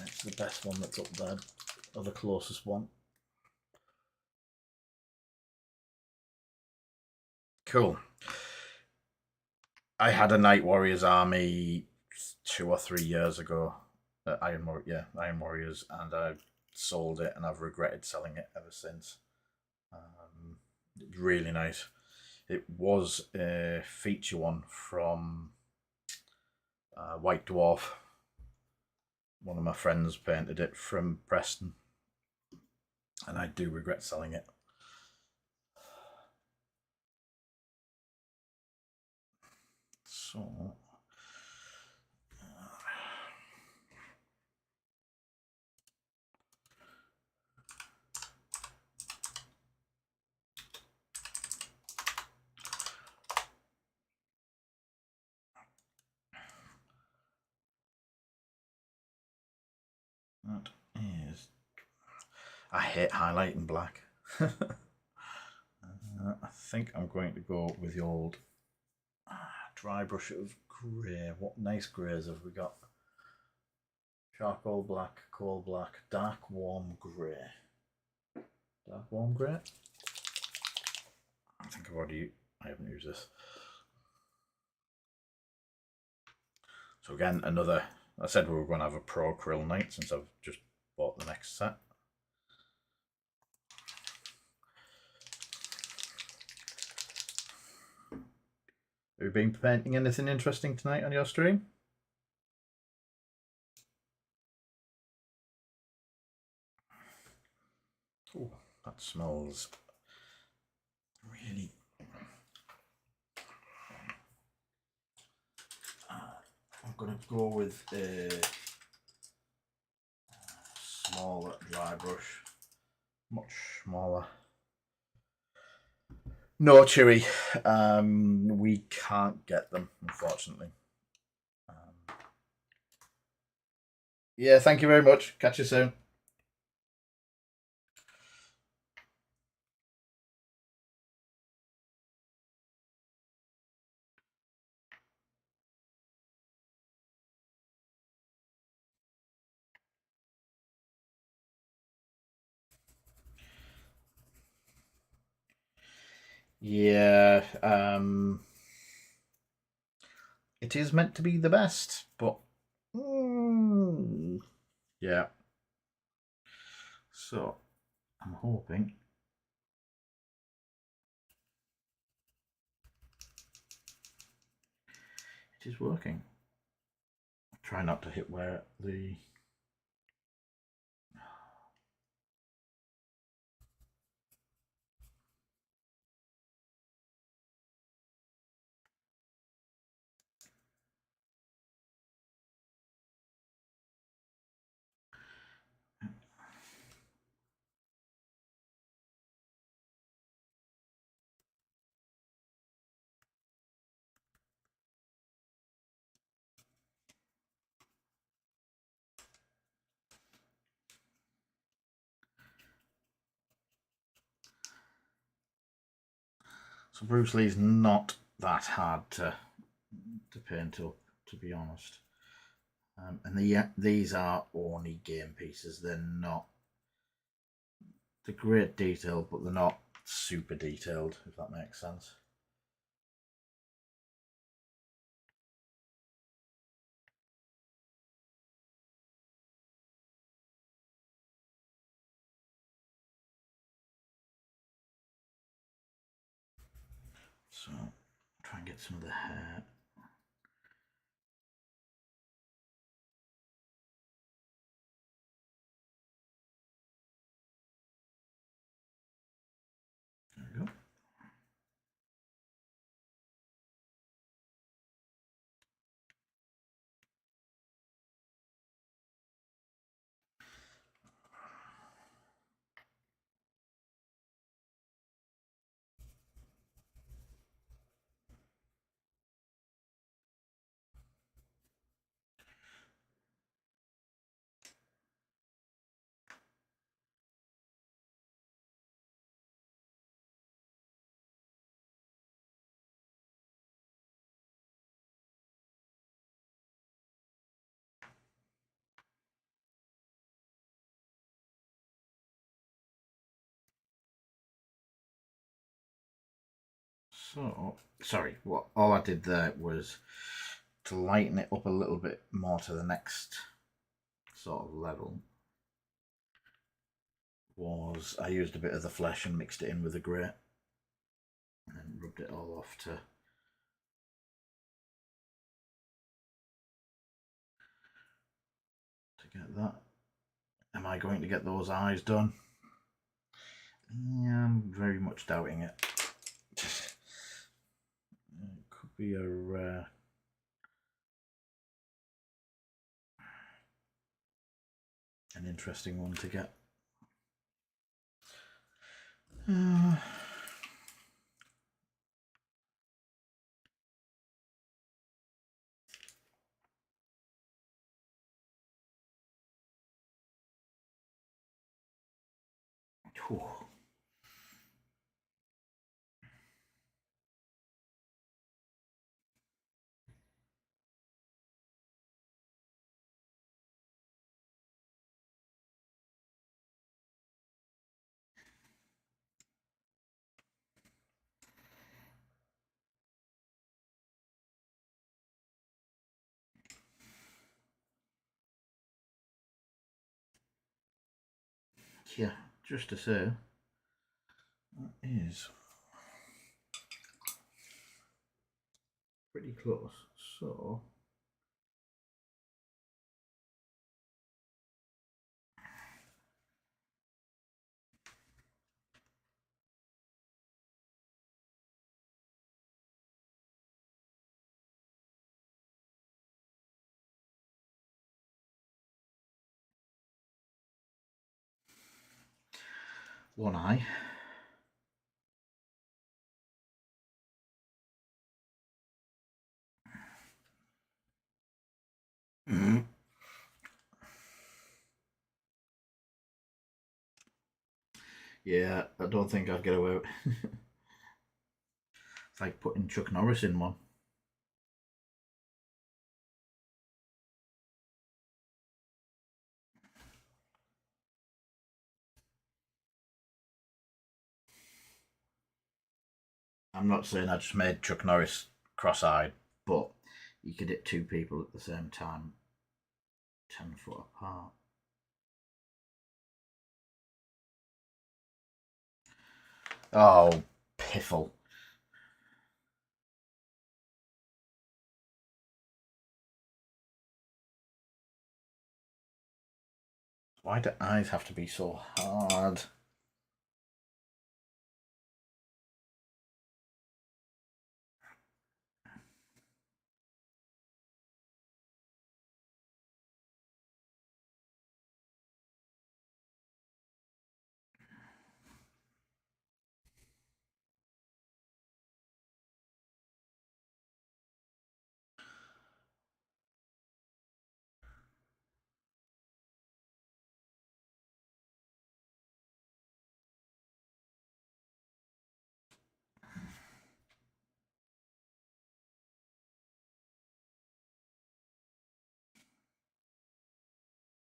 It's the best one that's up there, or the closest one. Cool. I had a Night Warriors army 2 or 3 years ago. Iron Warriors, and I sold it, and I've regretted selling it ever since. Really nice. It was a feature one from White Dwarf. One of my friends painted it from Preston, and I do regret selling it. So that is, I hate highlighting black. I think I'm going to go with the old dry brush of grey. What nice greys have we got? Charcoal black, coal black, dark warm grey. Dark warm grey? I think I haven't used this. So again, another, I said we were going to have a pro krill night since I've just bought the next set. Have you been painting anything interesting tonight on your stream? Oh, that smells really. I'm going to go with a smaller dry brush, much smaller. No, Chewy. We can't get them, unfortunately. Yeah, thank you very much. Catch you soon. Yeah, it is meant to be the best, but yeah. So I'm hoping it is working. Try not to hit where the So Bruce Lee's not that hard to paint up, to be honest. And these are only game pieces. They're not. They're great detail, but they're not super detailed, if that makes sense. So try and get some of the hair. There we go. So, sorry, what all I did there was to lighten it up a little bit more to the next sort of level. Was I used a bit of the flesh and mixed it in with the grey and then rubbed it all off to get that. Am I going to get those eyes done? Yeah, I'm very much doubting it. It could be a rare. An interesting one to get. Yeah, just to say, that is pretty close. So one eye. Yeah, I don't think I'd get away with it. It's like putting Chuck Norris in one. I'm not saying I just made Chuck Norris cross-eyed, but you could hit two people at the same time, 10 foot apart. Oh, piffle. Why do eyes have to be so hard?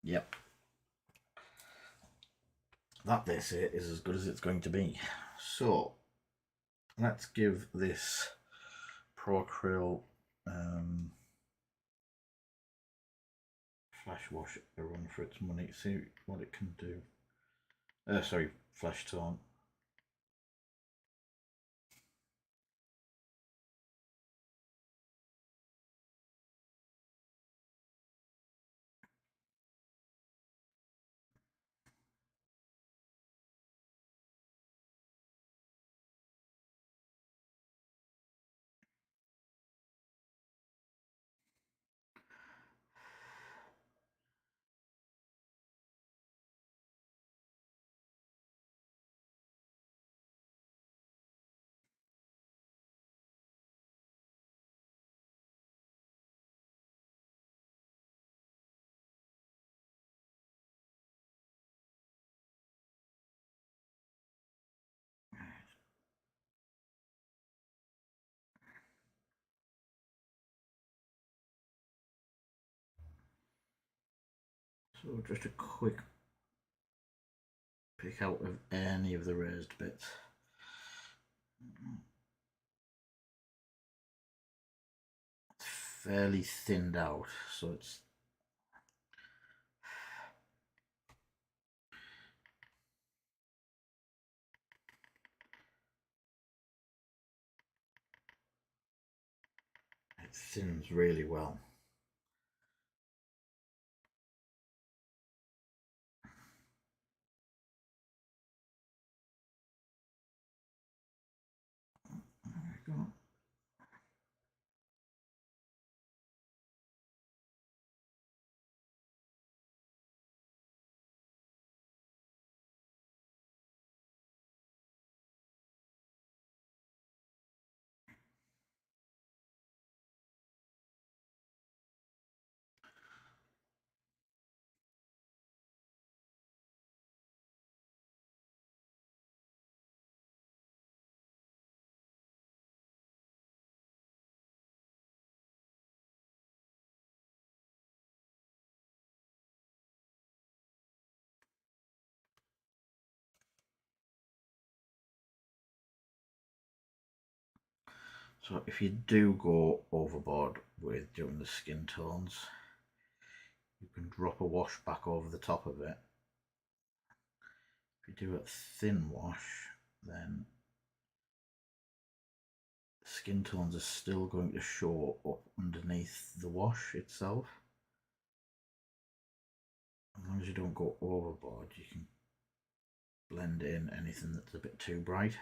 Yep. That, they say, is as good as it's going to be. So, let's give this Procryl Flash Wash a run for its money. See what it can do. Sorry, Flash Taunt. So just a quick pick out of any of the raised bits. It's fairly thinned out, so it's it thins really well. There we go. So if you do go overboard with doing the skin tones, you can drop a wash back over the top of it If you do a thin wash, then skin tones are still going to show up underneath the wash itself. As long as you don't go overboard, you can blend in anything that's a bit too bright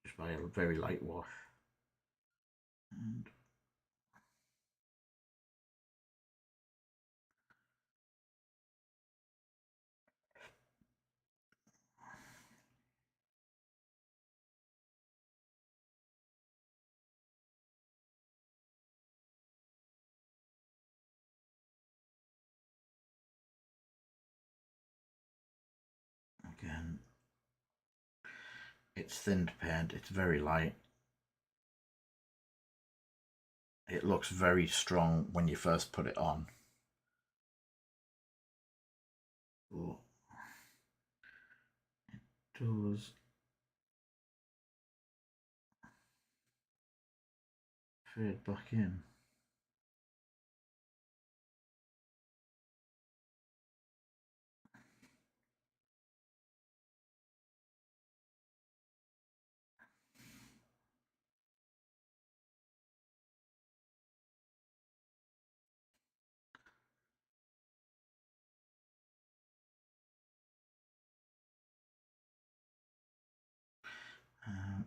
just by a very light wash. And again, it's thinned paint, it's very light. It looks very strong when you first put it on. But it does fade back in.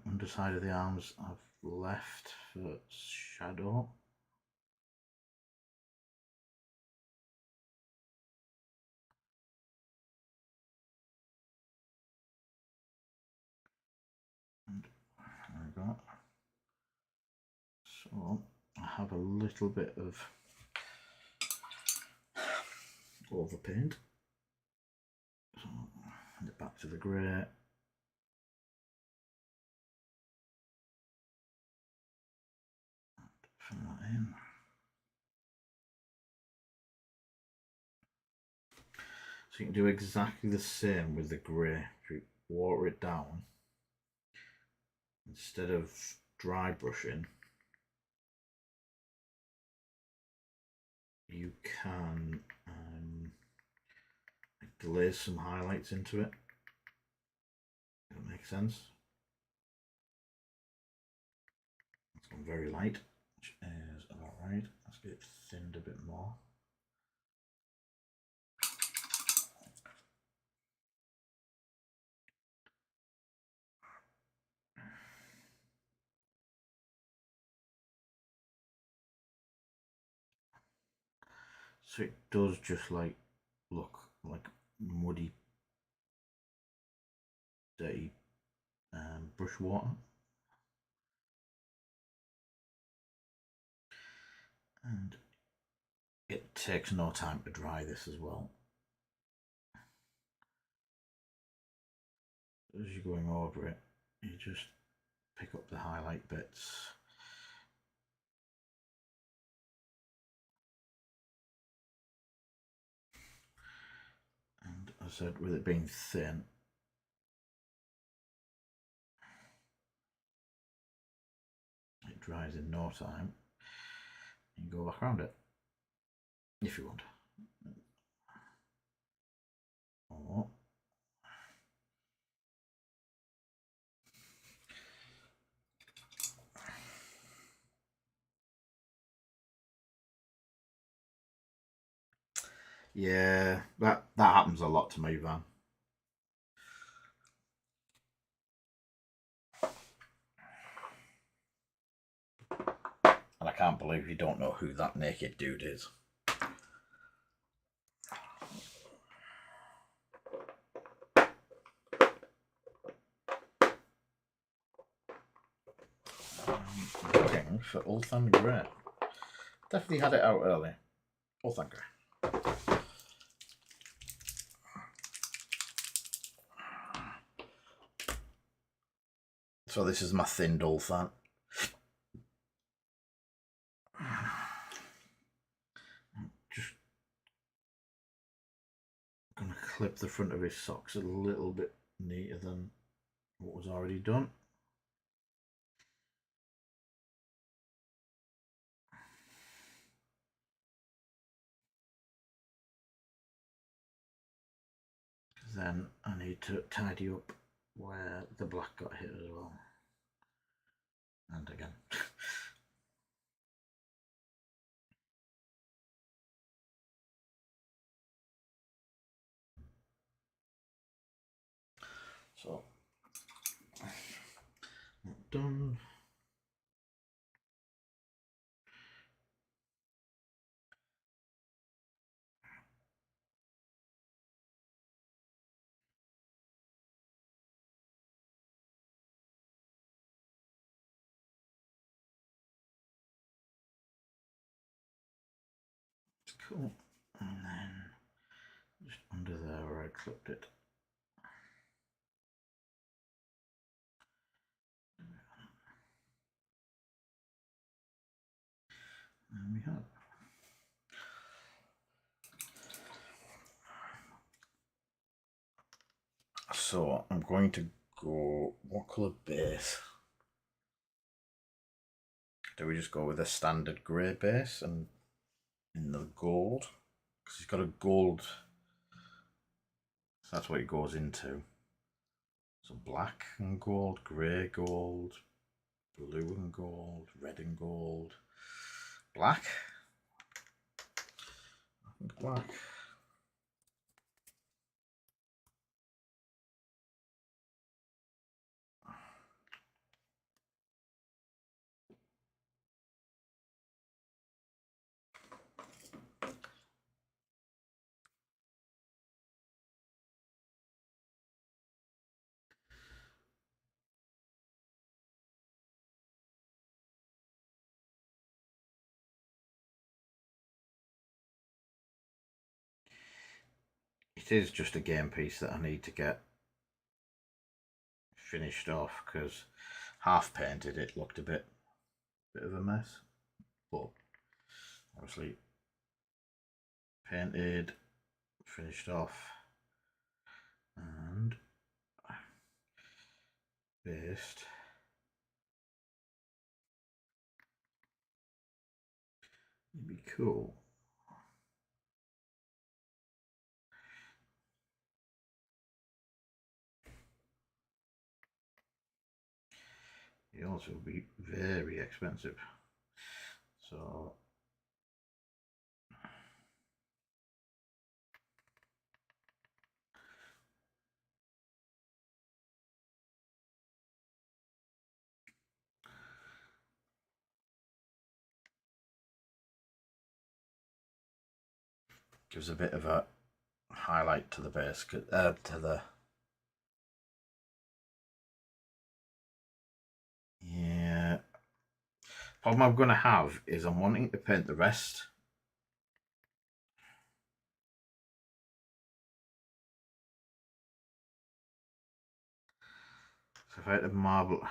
Underside of the arms I've left for shadow. And there we go. So I have a little bit of overpaint. So back to the grey. Fill that in. So you can do exactly the same with the grey. If you water it down, instead of dry brushing, you can glaze some highlights into it. Does that make sense? It's gone very light, which is about right. Let's get it thinned a bit more. So it does just like look like muddy, dirty brush water. And it takes no time to dry this as well. As you're going over it, you just pick up the highlight bits. And as I said, with it being thin, it dries in no time. You can go back around it if you want. Or yeah, that happens a lot to me, Van. And I can't believe you don't know who that naked dude is. Looking for Ulthuan Grey. Definitely had it out early. Ulthuan Grey. So this is my thinned Ulthuan. Just gonna clip the front of his socks a little bit neater than what was already done. then I need to tidy up where the black got hit as well. And again. So, done. Cool. And then just under there where I clipped it. And we have. So I'm going to go, what colour base? Do we just go with a standard grey base and in the gold? Because he's got a gold, so that's what it goes into. So black and gold, grey gold, blue and gold, red and gold, black. I think black. It is just a game piece that I need to get finished off because half painted it looked a bit of a mess, but obviously painted, finished off, and based. It'd be cool. It also would be very expensive. So gives a bit of a highlight to the base, to the yeah. Problem I'm going to have is I'm wanting to paint the rest. So if I had a marble,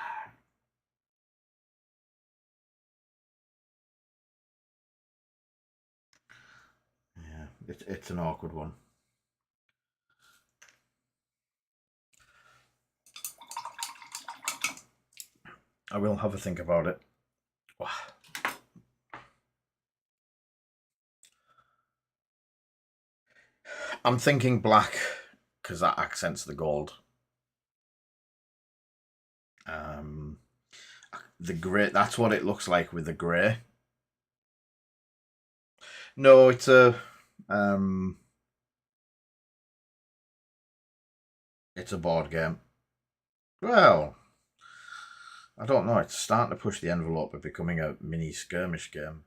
yeah, it's an awkward one. I will have a think about it. I'm thinking black because that accents the gold. The grey, that's what it looks like with the grey. No, it's a board game. Well, I don't know. It's starting to push the envelope of becoming a mini skirmish game.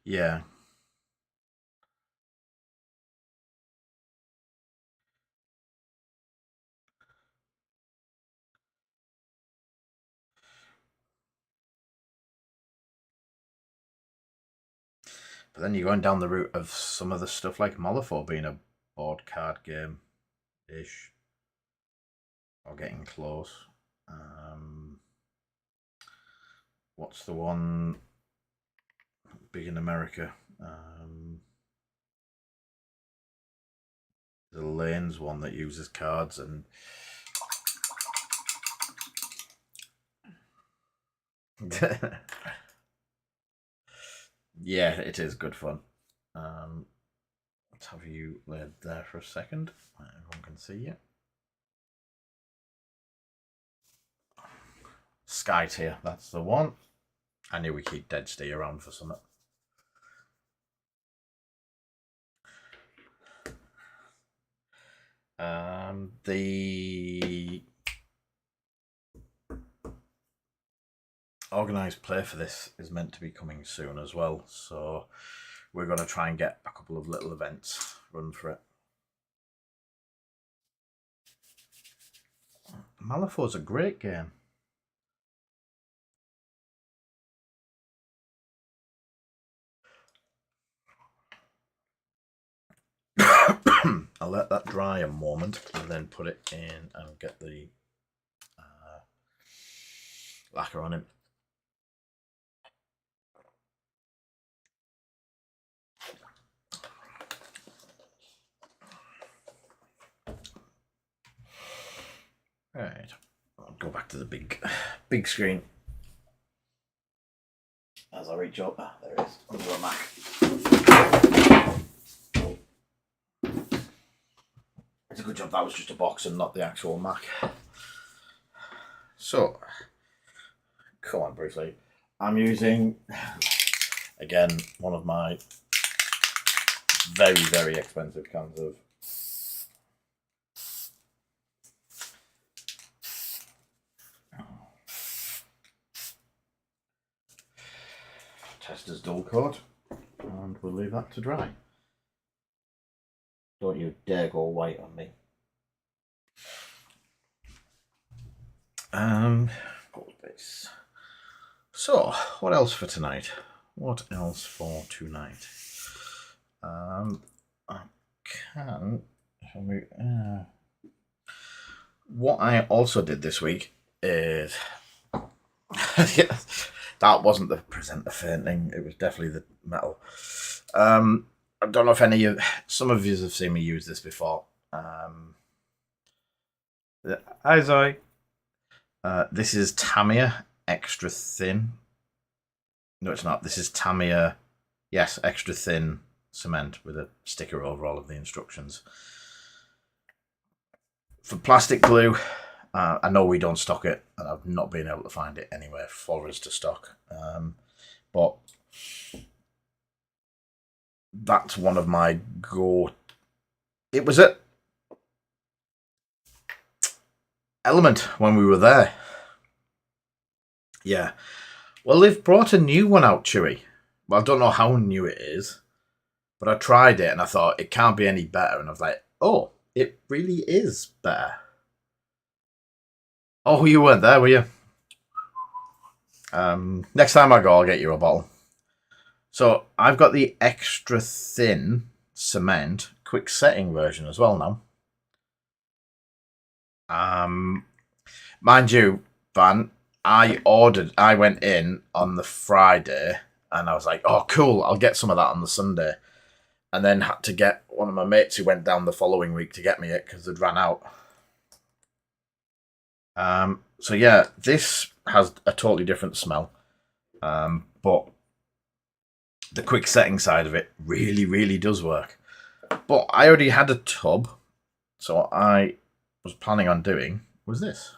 Yeah. But then you're going down the route of some of the stuff like Malifaux being a board card game-ish. Or getting close. What's the one big in America? The Lanes one that uses cards and Yeah, it is good fun. Let's have you laid there for a second. Everyone can see you. Sky tier, that's the one. I knew we keep Dead Stay around for something. The organised play for this is meant to be coming soon as well, so we're going to try and get a couple of little events run for it. Malifaux's a great game. I'll let that dry a moment and then put it in and get the lacquer on it. Right, I'll go back to the big screen. As I reach up, there it is, under a Mac. It's a good job that was just a box and not the actual Mac. So, come on, Bruce Lee. I'm using, again, one of my very, very expensive cans of Tester's dual coat, and we'll leave that to dry. Don't you dare go white on me. This. So, what else for tonight? What else for tonight? I can. What I also did this week is that wasn't the presenter fainting. It was definitely the metal. I don't know if some of you have seen me use this before. Hi Zoe. This is Tamiya Extra Thin. No, it's not. This is Tamiya, yes, Extra Thin cement with a sticker over all of the instructions. For plastic glue, I know we don't stock it, and I've not been able to find it anywhere for us to stock. But that's one of my It was at Element when we were there. Yeah. Well, they've brought a new one out, Chewy. Well, I don't know how new it is, but I tried it and I thought it can't be any better. And I was like, oh, it really is better. Oh, you weren't there, were you? Next time I go, I'll get you a bottle. So I've got the Extra Thin cement quick setting version as well now. Mind you, Van, I went in on the Friday and I was like, oh, cool, I'll get some of that on the Sunday. And then had to get one of my mates who went down the following week to get me it because they'd ran out. So yeah, this has a totally different smell. But the quick setting side of it really, really does work. But I already had a tub, so what I was planning on doing was this.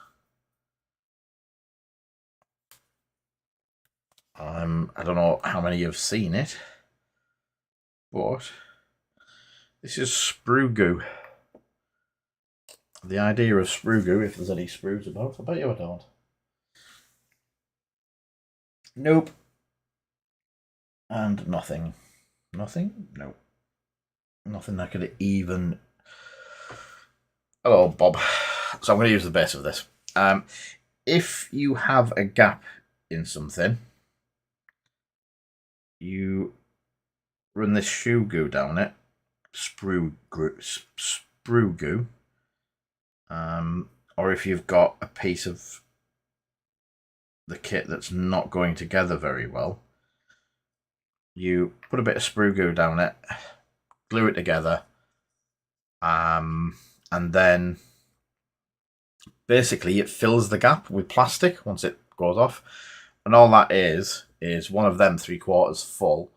I don't know how many have seen it, but this is sprue goo. The idea of sprue goo, if there's any sprues about, I bet you I don't. Nope. And nothing. Nothing? No. Nothing that could even... Hello, Bob. So I'm going to use the base of this. If you have a gap in something, you run this shoe goo down it, sprue goo, or if you've got a piece of the kit that's not going together very well, you put a bit of sprue goo down it, glue it together, and then basically it fills the gap with plastic once it goes off, And all that is one of them 3/4 full,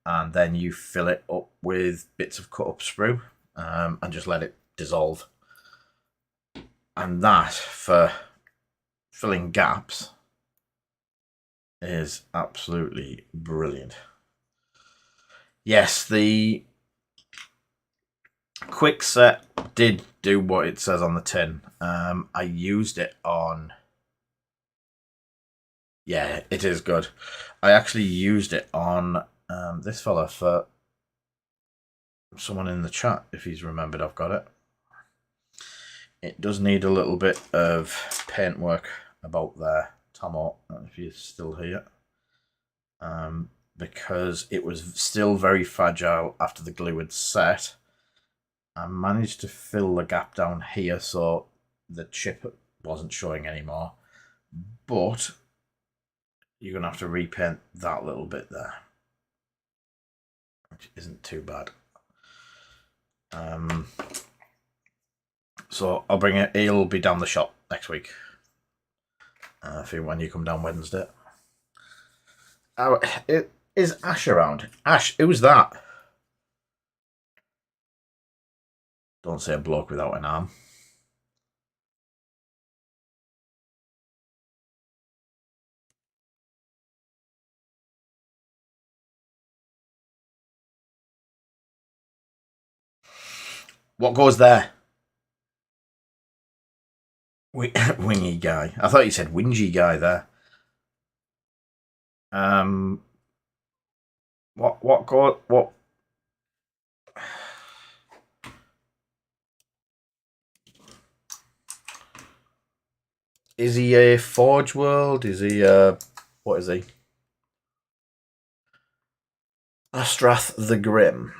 and then you fill it up with bits of cut up sprue, and just let it dissolve. And that, for filling gaps, is absolutely brilliant. Yes, the Kwikset did do what it says on the tin. I used it on... Yeah, it is good. I actually used it on this fella, for someone in the chat, if he's remembered I've got it. It does need a little bit of paintwork about there, Tomo, if you're still here. Because it was still very fragile after the glue had set. I managed to fill the gap down here so the chip wasn't showing anymore. But you're going to have to repaint that little bit there, which isn't too bad. So I'll bring it. He'll be down the shop next week. When you come down Wednesday. Is Ash around? Ash, who's that? Don't say a bloke without an arm. What goes there? Wingy guy. I thought you said whingy guy there. What is he? A Forge World? Is he what is he? Astrath the Grim.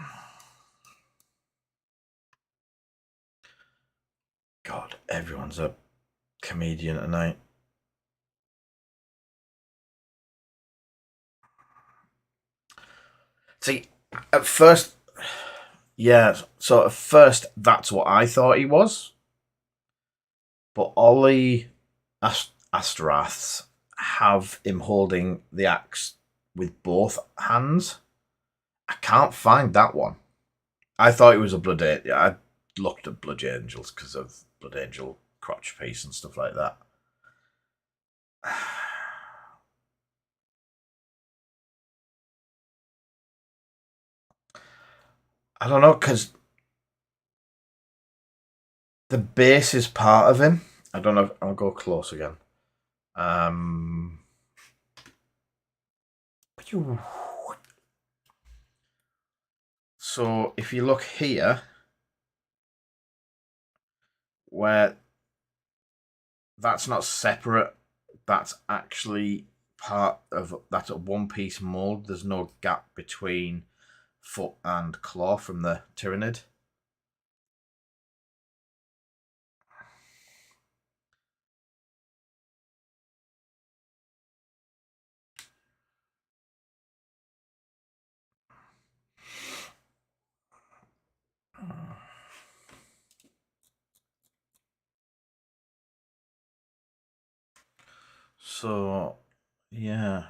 God, everyone's a comedian tonight. See, at first, yeah, so at first that's what I thought he was. But all the Astraths have him holding the axe with both hands. I can't find that one. I thought it was a Blood Angel. I looked at Blood Angels because of Blood Angel crotch piece and stuff like that. I don't know, because the base is part of him. I don't know. I'll go close again. So if you look here, where that's not separate, that's actually part of that one piece mold. There's no gap between foot and claw from the Tyranid. So, yeah.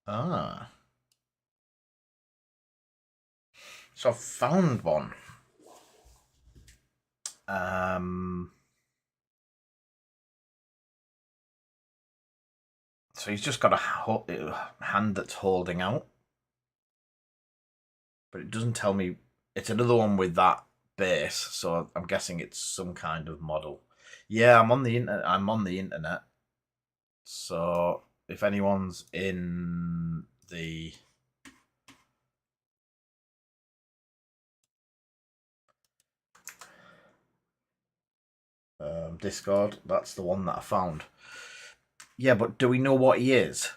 Ah. So I found one. So he's just got a hand that's holding out. But it doesn't tell me. It's another one with that base, so I'm guessing it's some kind of model. Yeah, I'm on the internet. So if anyone's in the Discord, that's the one that I found. Yeah, but do we know what he is?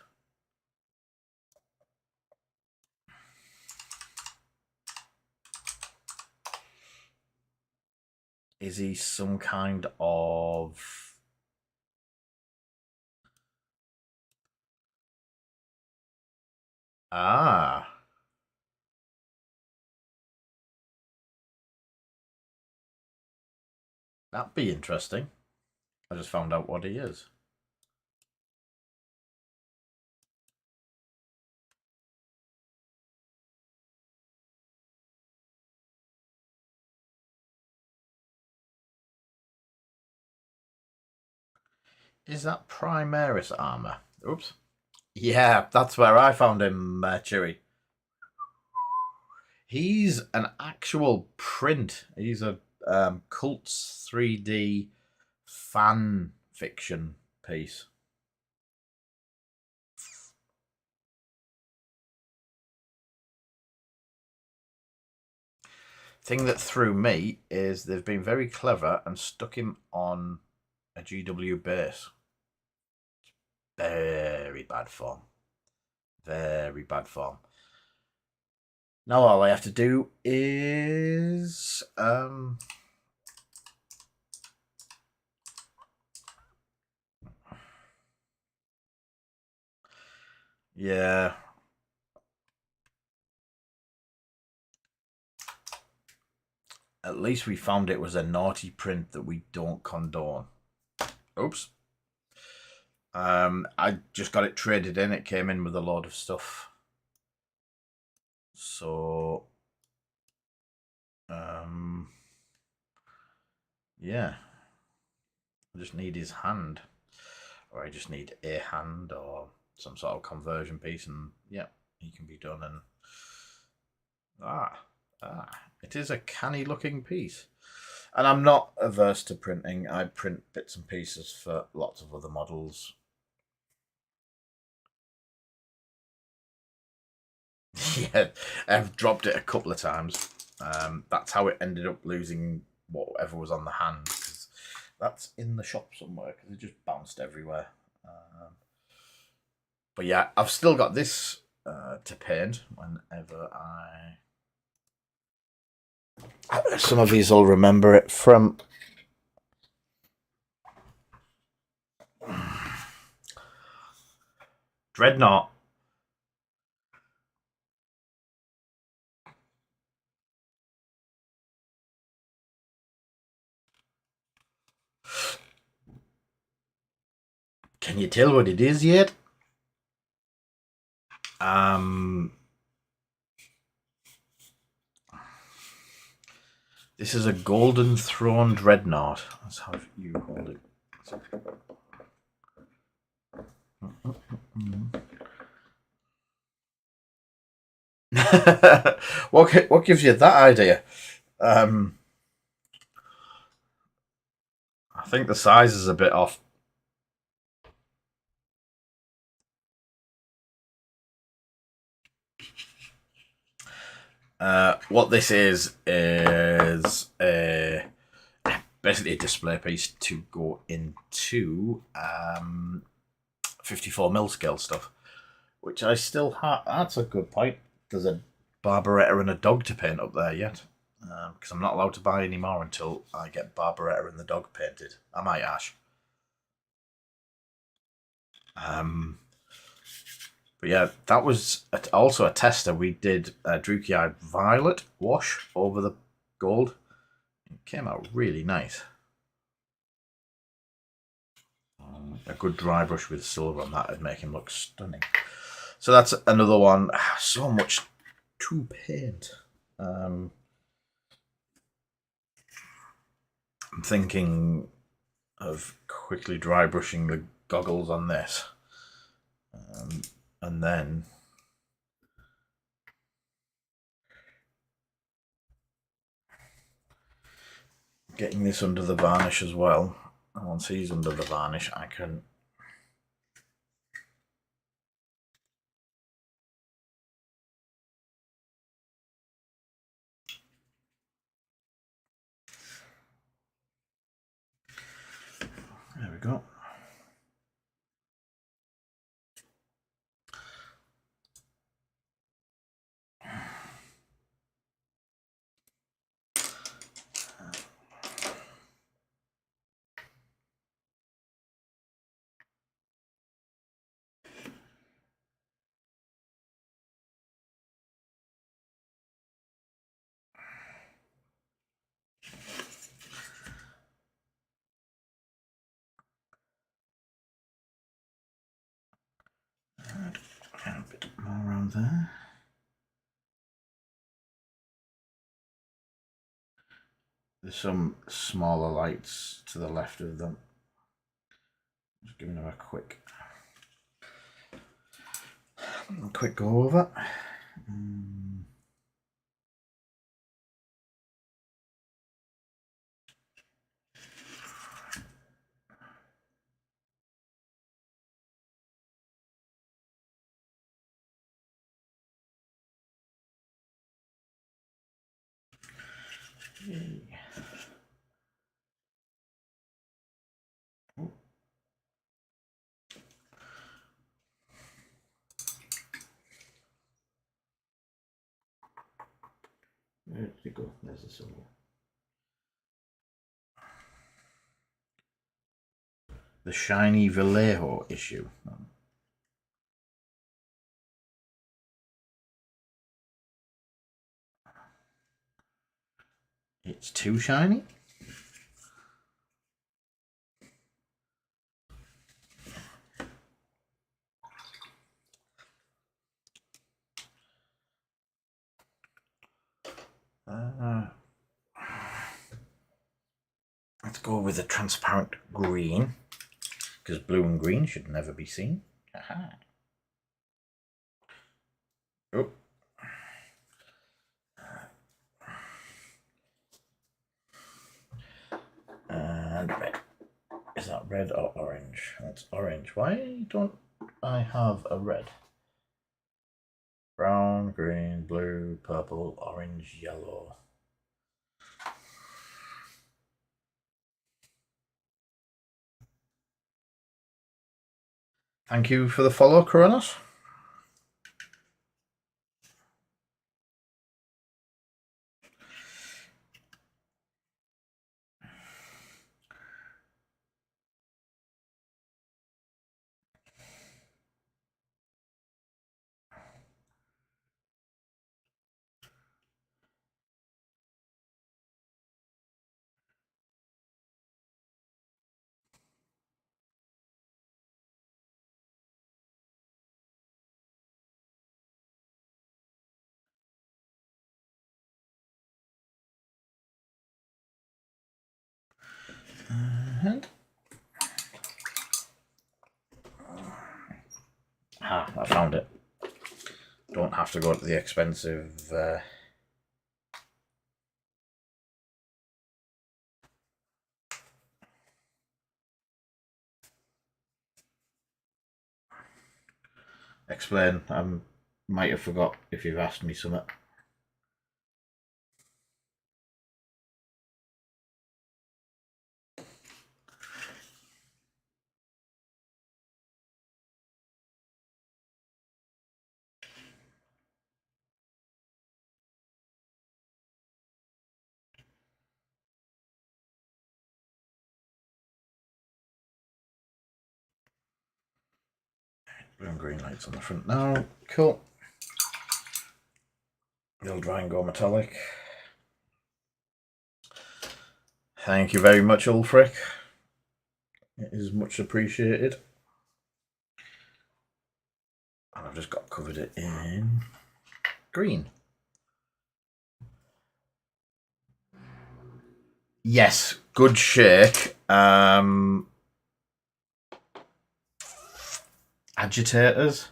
Is he some kind of... Ah. That'd be interesting. I just found out what he is. Is that Primaris armor? Oops. Yeah, that's where I found him, Chewy. He's an actual print. He's a Cults 3D fan fiction piece. Thing that threw me is they've been very clever and stuck him on a GW base. Very bad form. Very bad form. Now all I have to do is yeah. At least we found it was a naughty print that we don't condone. Oops. I just got it traded in. It came in with a load of stuff. So, yeah. I just need his hand. Or I just need a hand or some sort of conversion piece, and yeah, he can be done. And it is a canny looking piece. And I'm not averse to printing. I print bits and pieces for lots of other models. Yeah, I've dropped it a couple of times. That's how it ended up losing whatever was on the hand. Cause that's in the shop somewhere because it just bounced everywhere. But yeah, I've still got this to paint whenever I... Some of these will remember it from... Dreadnought. Can you tell what it is yet? This is a Golden Throne Dreadnought. That's how you hold it. What gives you that idea? I think the size is a bit off. What this is basically a display piece to go into 54mm scale stuff, which I still have. That's a good point. There's a Barbaretta and a dog to paint up there yet, because I'm not allowed to buy any more until I get Barbaretta and the dog painted. Am I, Ash? But yeah, that was also a tester. We did Druchii Violet wash over the gold. It came out really nice. A good dry brush with silver on that would make him look stunning. So that's another one. So much to paint. I'm thinking of quickly dry brushing the goggles on this. And then getting this under the varnish as well. And once he's under the varnish, I can... There we go. around there. There's some smaller lights to the left of them. Just giving them a quick go over. Where did it go? There's the symbol. The shiny Vallejo issue. It's too shiny? Let's go with a transparent green, because blue and green should never be seen. Aha. Oh. And red. Is that red or orange? That's orange. Why don't I have a red? Brown, green, blue, purple, orange, yellow. Thank you for the follow, Coronos. And I found it. Don't have to go to the expensive explain. I might have forgot if you've asked me something. Blue and green lights on the front now. Cool. They'll dry and go metallic. Thank you very much, Ulfric. It is much appreciated. And I've just got covered it in green. Yes, good shake. Agitators.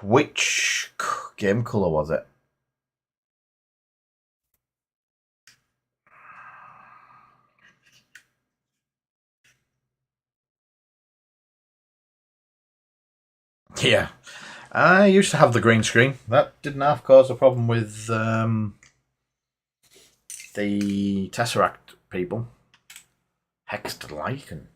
Which game colour was it? Yeah, I used to have the green screen. That didn't half cause a problem with the Tesseract people. Hexed Lycan.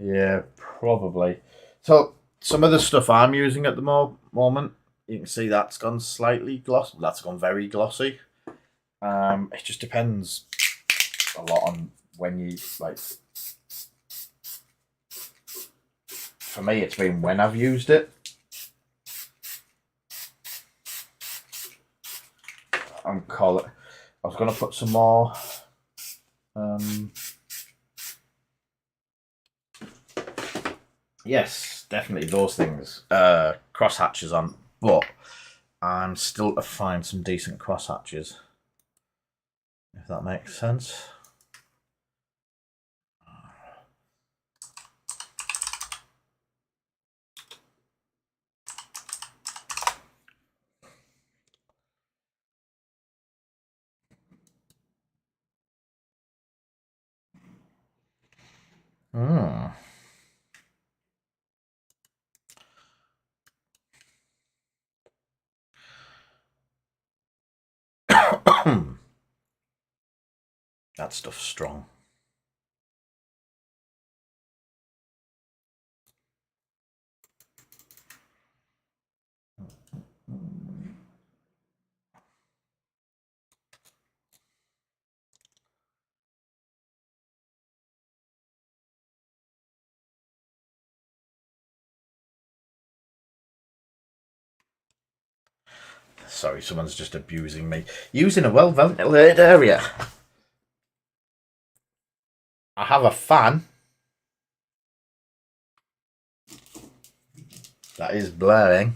Yeah, probably. So some of the stuff I'm using at the moment, you can see that's gone slightly glossy. That's gone very glossy. It just depends a lot on when you like. For me, it's been when I've used it. I'm calling. I was going to put some more. Yes, definitely those things. Cross hatches on, but I'm still to find some decent cross hatches. If that makes sense. Hmm. That stuff's strong. Sorry, someone's just abusing me. Using a well-ventilated area. I have a fan that is blaring,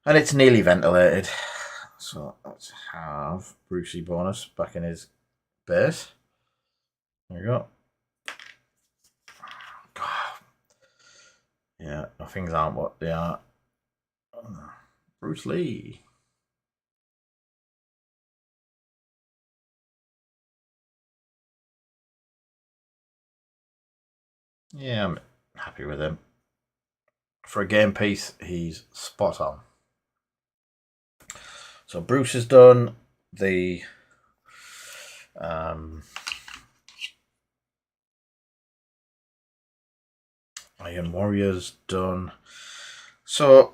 and it's nearly ventilated. So let's have Brucey bonus back in his base. There we go. Yeah, things aren't what they are. Bruce Lee. Yeah, I'm happy with him. For a game piece, he's spot on. So Bruce has done the Iron Warrior's done. So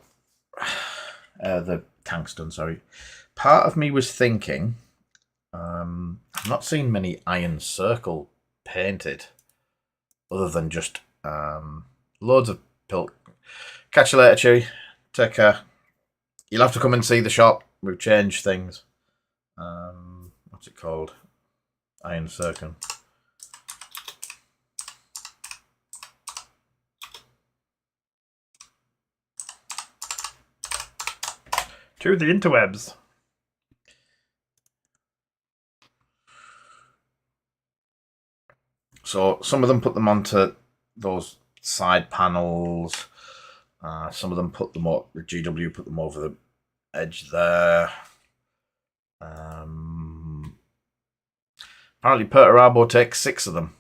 the tank's done, sorry. Part of me was thinking, I've not seen many Iron Circle painted other than just loads of pilt. Catch you later, Chewy. Take care. You'll have to come and see the shop. We've changed things. What's it called? Iron Circle. To the interwebs. So some of them put them onto those side panels. Some of them put them up. The GW put them over the edge there. Apparently, Perturabo takes 6 of them.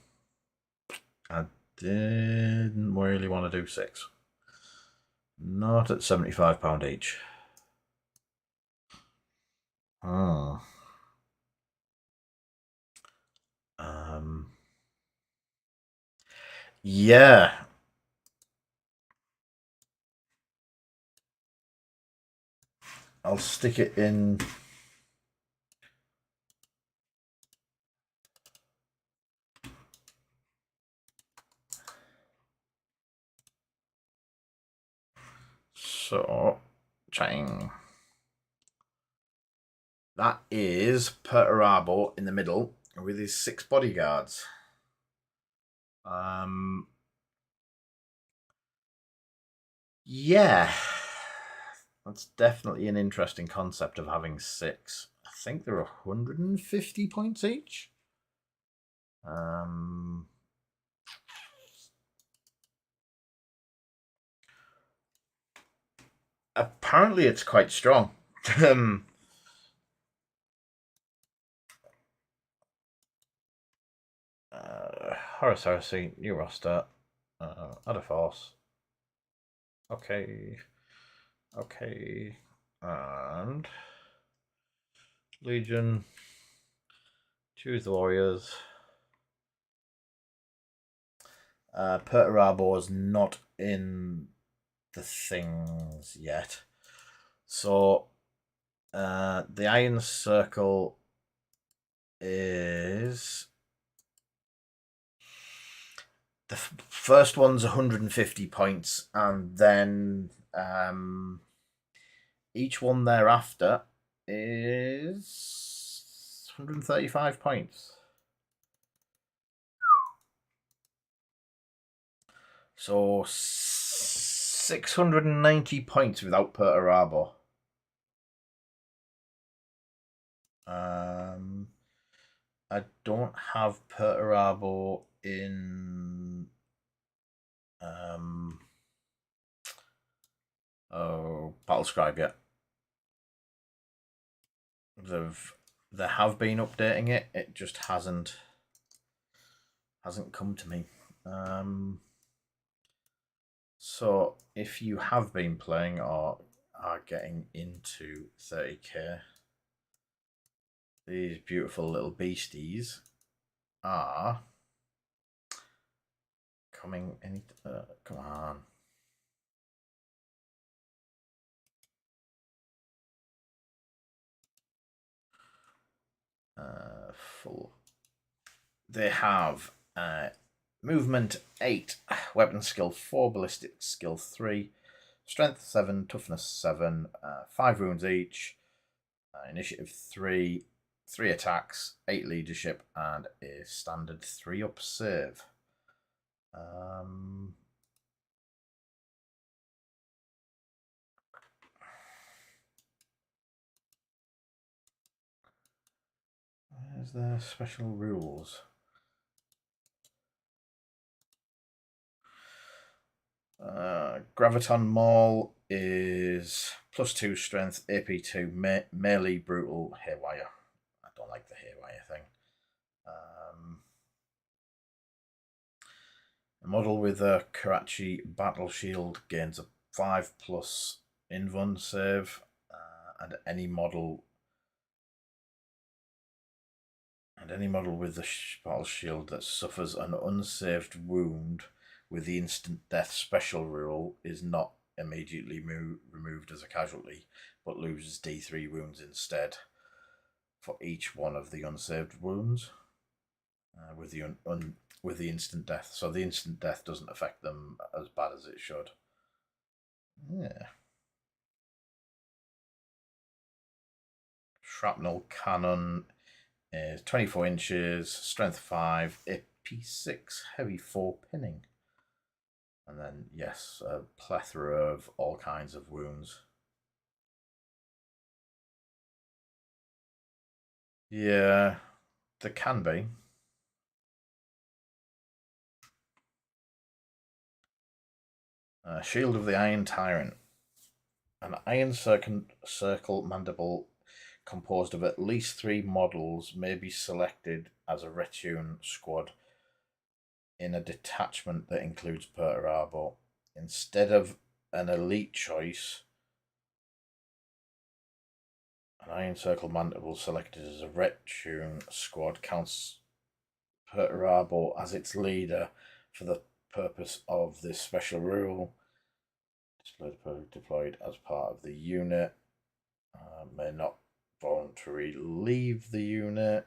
I didn't really want to do 6. Not at £75 each. Yeah. I'll stick it in. So, chang. That is Perturabo in the middle with his 6 bodyguards. Yeah. That's definitely an interesting concept of having 6. I think they're 150 points each. Apparently it's quite strong. Horus Heresy, new roster. Add a force. Okay. Okay. And Legion. Choose the Warriors. Perturabo is not in the things yet. So the Iron Circle is the first one's 150 points, and then each one thereafter is 135 points. So 690 points without Perturabo. I don't have Perturabo in Battlescribe yet. They have been updating it. It just hasn't come to me. So if you have been playing or are getting into 30k, these beautiful little beasties are coming in. Come on. Full. They have movement 8, weapon skill 4, ballistic skill 3, strength 7, toughness 7, 5 wounds each, initiative 3, 3 attacks, 8 leadership, and a standard 3-up save. Where's their special rules? Graviton Maul is +2 strength, AP2, melee, brutal, haywire. I don't like the haywire thing. A model with a Karachi battle shield gains a 5+ invuln save, and any model with the battle shield that suffers an unsaved wound with the instant death special rule is not immediately removed as a casualty, but loses D3 wounds instead for each one of the unsaved wounds with the instant death. So the instant death doesn't affect them as bad as it should. Yeah. Shrapnel cannon is 24 inches, strength 5, AP6, heavy 4 pinning. And then, yes, a plethora of all kinds of wounds. Yeah, there can be. Shield of the Iron Tyrant. An iron circle mandible composed of at least 3 models may be selected as a Retune squad in a detachment that includes Perturabo. Instead of an elite choice, an Iron Circle Mandible selected as a Retune squad counts Perturabo as its leader for the purpose of this special rule. Deployed as part of the unit. May not voluntarily leave the unit.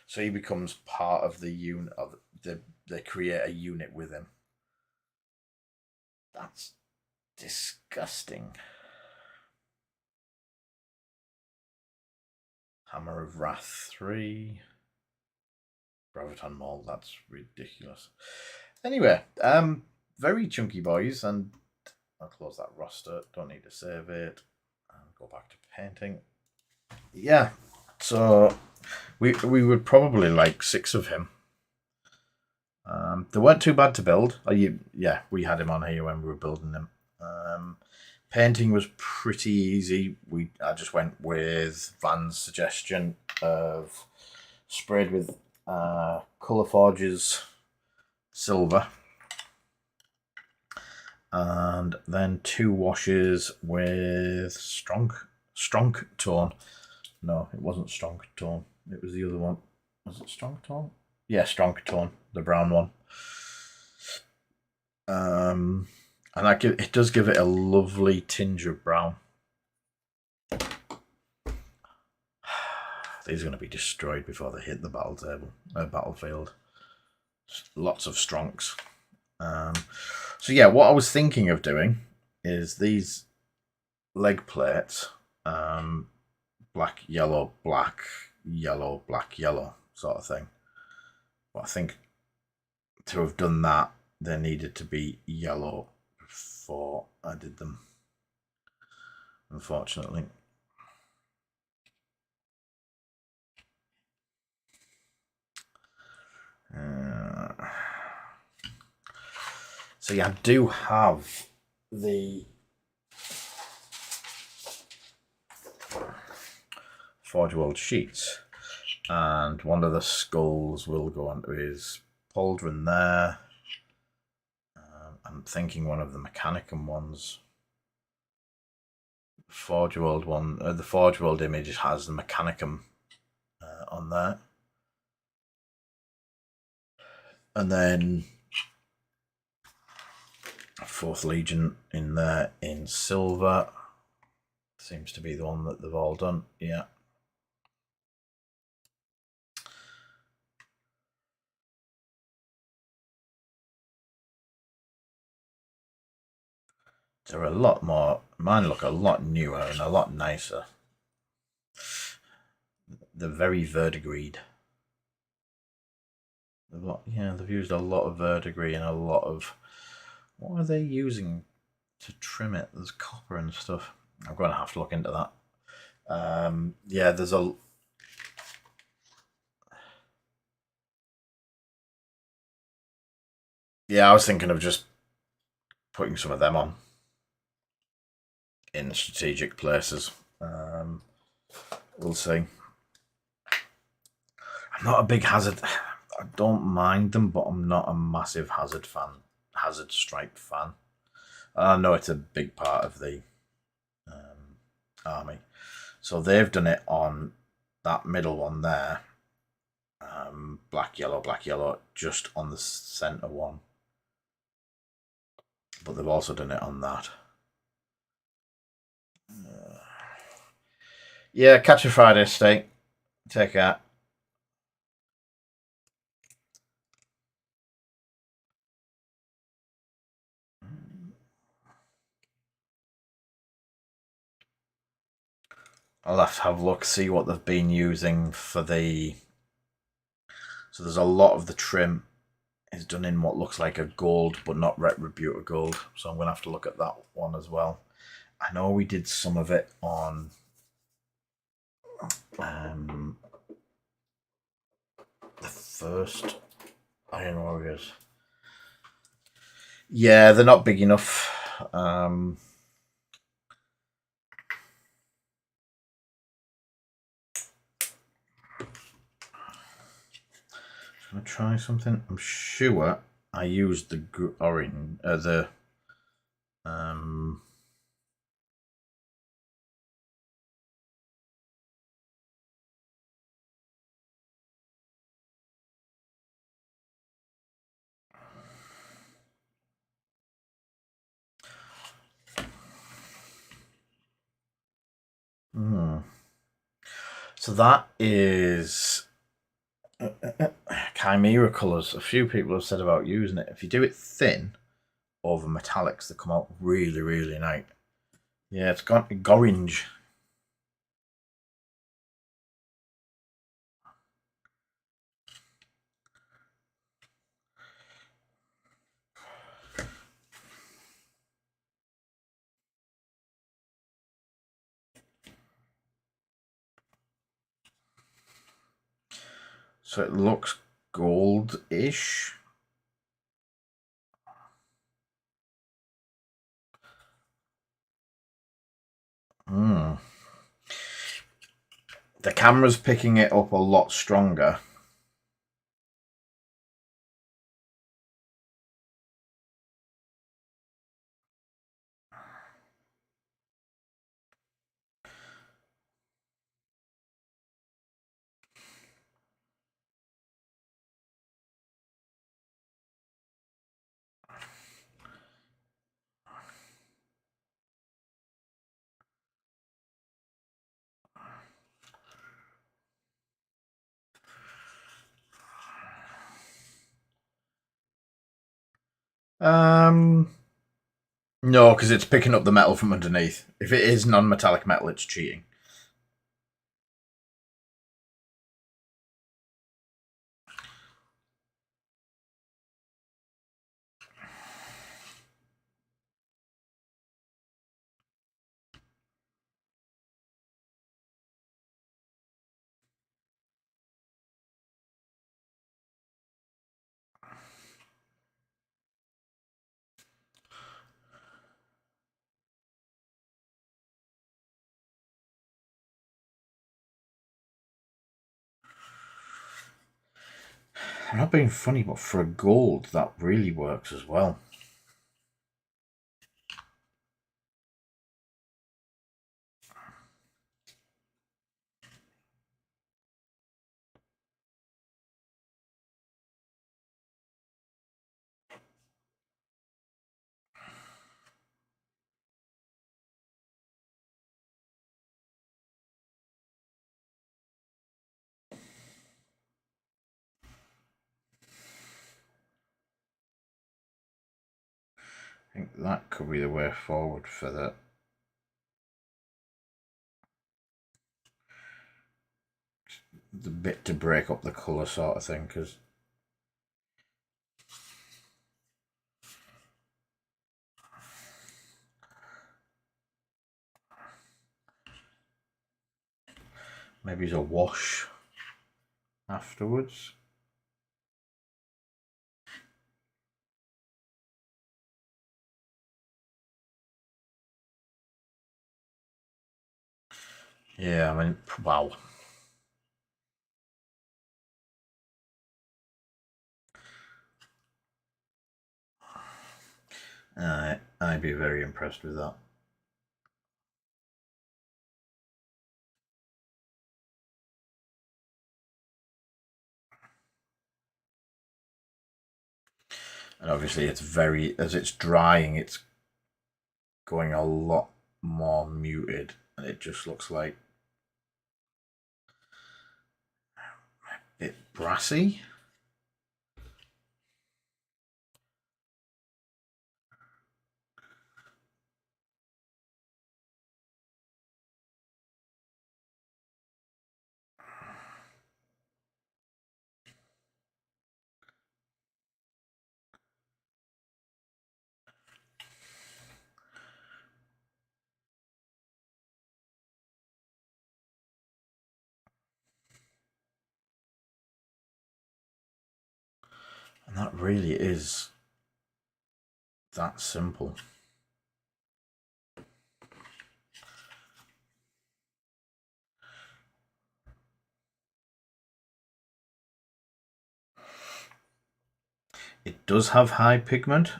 So he becomes part of the unit. They create a unit with him. That's disgusting. Hammer of Wrath 3. Graviton Maul, that's ridiculous. Anyway, very chunky boys, and I'll close that roster. Don't need to save it. And go back to painting. Yeah, so we would probably like 6 of him. They weren't too bad to build. Yeah, we had him on here when we were building them. Painting was pretty easy. I just went with Van's suggestion of sprayed with Colourforge's silver, and then 2 washes with strong tone. No, it wasn't strong tone. It was the other one. Was it strong tone? Yeah, strong tone, the brown one. And it does give it a lovely tinge of brown. These are going to be destroyed before they hit the battlefield. Lots of strongs. So yeah, what I was thinking of doing is these leg plates black, yellow, black, yellow, black, yellow sort of thing. But I think to have done that, they needed to be yellow before I did them, unfortunately. So yeah, I do have the Forge World sheets, and one of the skulls will go onto his pauldron there. I'm thinking one of the Mechanicum ones. Forge World one, the Forge World image has the Mechanicum on there, and then Fourth Legion in there in silver. Seems to be the one that they've all done. Yeah. They're a lot more. Mine look a lot newer and a lot nicer. They're very verdigreed. They've used a lot of verdigris and a lot of. What are they using to trim it? There's copper and stuff. I'm going to have to look into that. Yeah, there's a. Yeah, I was thinking of just putting some of them on in strategic places. We'll see. I'm not a big Hazard. I don't mind them, but I'm not a massive Hazard fan. Hazard Stripe fan. I know it's a big part of the army. So they've done it on that middle one there. Black, yellow, just on the centre one. But they've also done it on that. Yeah, catch a Friday steak. Take that. I'll have to have a look, see what they've been using for the. So there's a lot of the trim is done in what looks like a gold, but not Retributor gold. So I'm going to have to look at that one as well. I know we did some of it on the first Iron Warriors. Yeah, they're not big enough. Gonna try something. I'm sure I used the orange, So that is Chimera colours. A few people have said about using it. If you do it thin over metallics, they come out really, really nice. Yeah, it's got orange. So it looks gold-ish. The camera's picking it up a lot stronger. No, because it's picking up the metal from underneath. If it is non-metallic metal, it's cheating. I'm not being funny, but for a gold, that really works as well. I think that could be the way forward for the bit to break up the colour sort of thing, because maybe it's a wash afterwards. Yeah, I mean, wow. I'd be very impressed with that. And obviously, as it's drying, it's going a lot more muted, and it just looks like a bit brassy. And that really is that simple. It does have high pigment.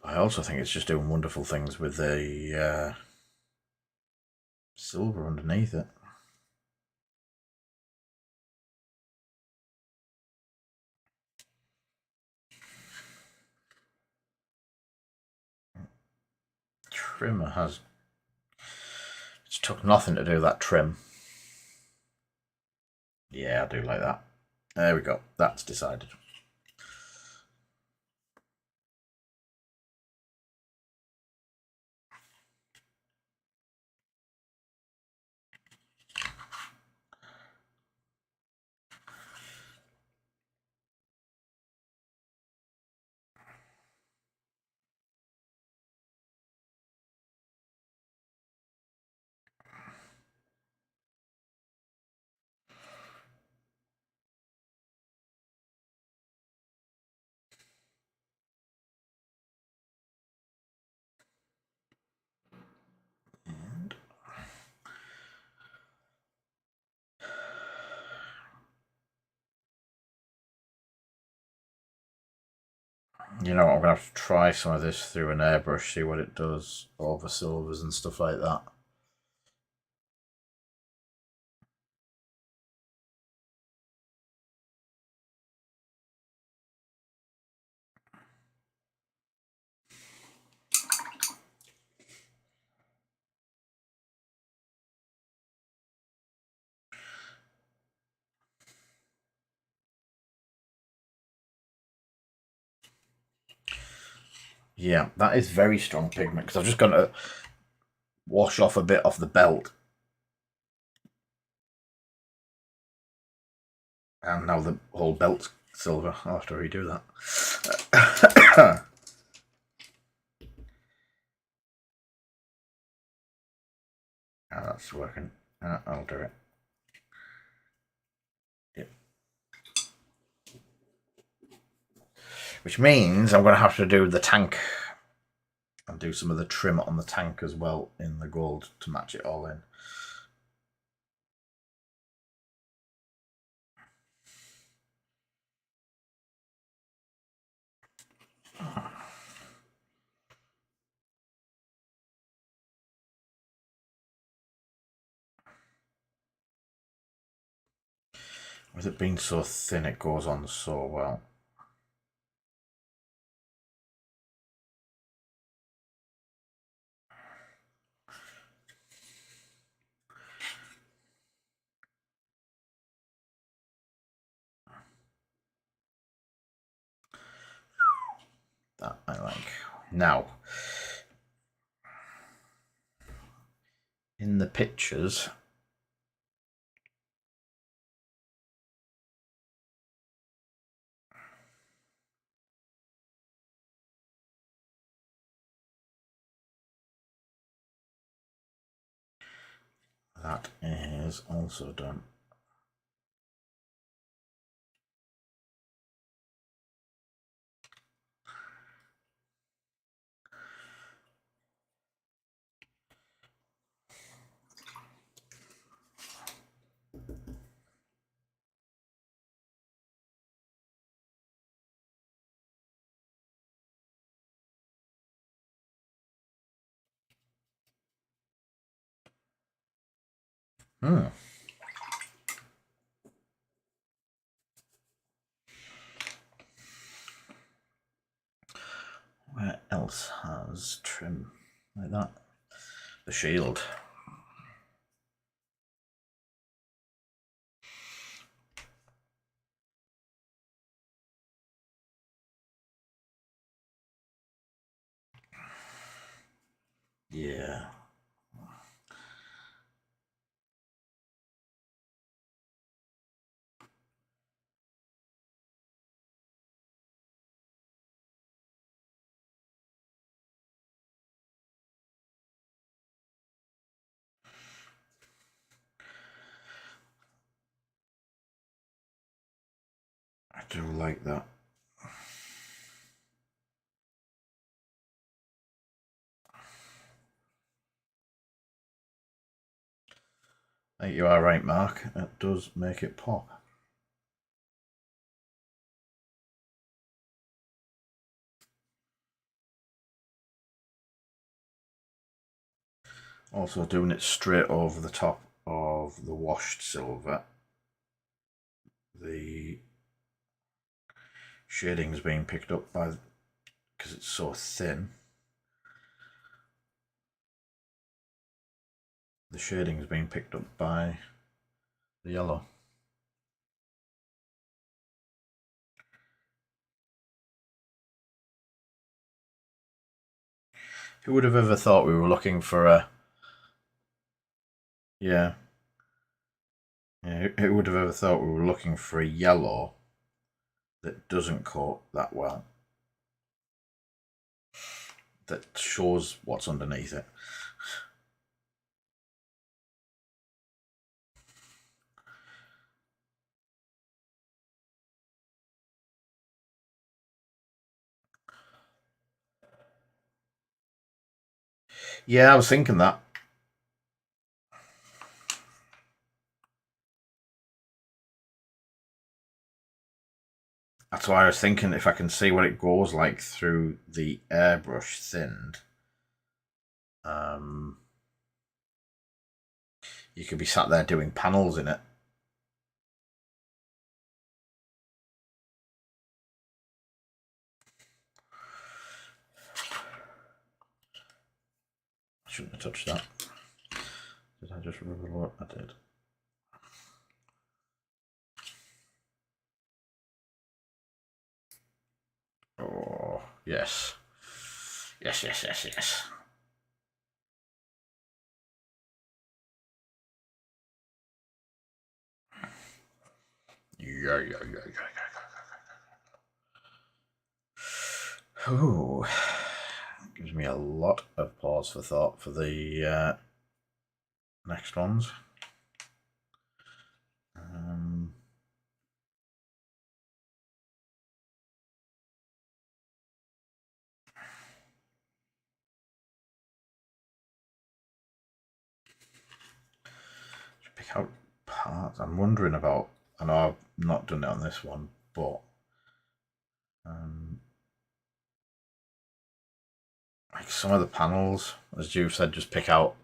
I also think it's just doing wonderful things with the silver underneath it. Trimmer has... It's took nothing to do that trim. Yeah, I do like that. There we go. That's decided. And you know, I'm gonna have to try some of this through an airbrush, see what it does over silvers and stuff like that. Yeah, that is very strong pigment because I've just got to wash off a bit off the belt. And now the whole belt's silver. I'll have to redo that. That's working. I'll do it. Yep. Which means I'm going to have to do the tank and do some of the trim on the tank as well in the gold to match it all in. With it being so thin, it goes on so well. That I like. Now, in the pictures, that is also done. Where else has trim like that? The shield. Yeah. I do like that. I think you are right, Mark. It does make it pop. Also doing it straight over the top of the washed silver. The shading's being picked up by, because it's so thin. The shading's being picked up by the yellow. Who would have ever thought we were looking for a... Yeah. Who would have ever thought we were looking for a yellow that doesn't coat that well? That shows what's underneath it. Yeah, I was thinking that. That's why I was thinking if I can see what it goes like through the airbrush thinned. You could be sat there doing panels in it. I shouldn't have touched that. Did I just rub it out? I did. Oh, yes. Yes, yes, yes, yes. Yeah, yeah, yeah, yeah, yeah. Ooh. Gives me a lot of pause for thought for the next ones. Pick out parts. I'm wondering about. I know I've not done it on this one, but like some of the panels, as you've said, just pick out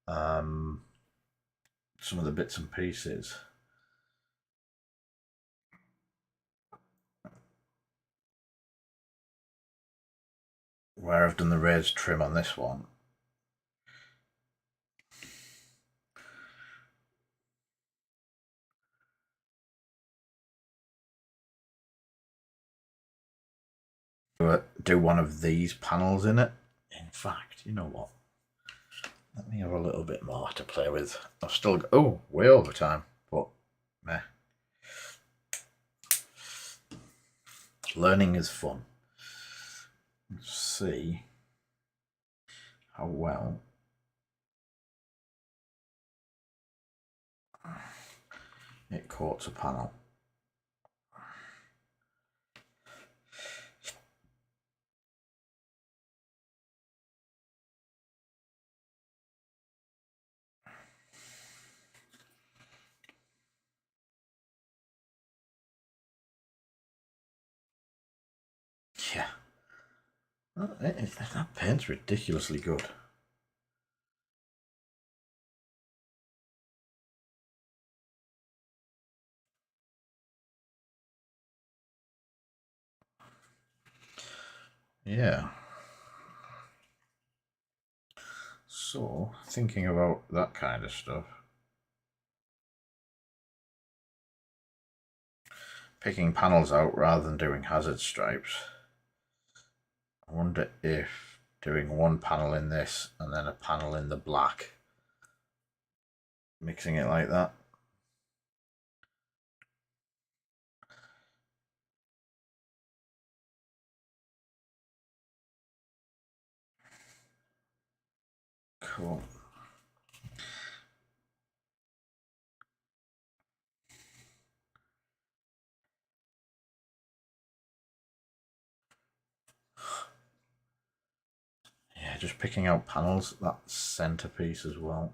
some of the bits and pieces. Where I've done the raised trim on this one, do one of these panels in it. In fact, you know what? Let me have a little bit more to play with. I've still got, way over time, but meh. Learning is fun. Let's see how well it coats a panel. Yeah. That paint's ridiculously good. Yeah. So, thinking about that kind of stuff. Picking panels out rather than doing hazard stripes. I wonder if doing one panel in this and then a panel in the black, mixing it like that. Cool. Yeah, just picking out panels, that centerpiece as well.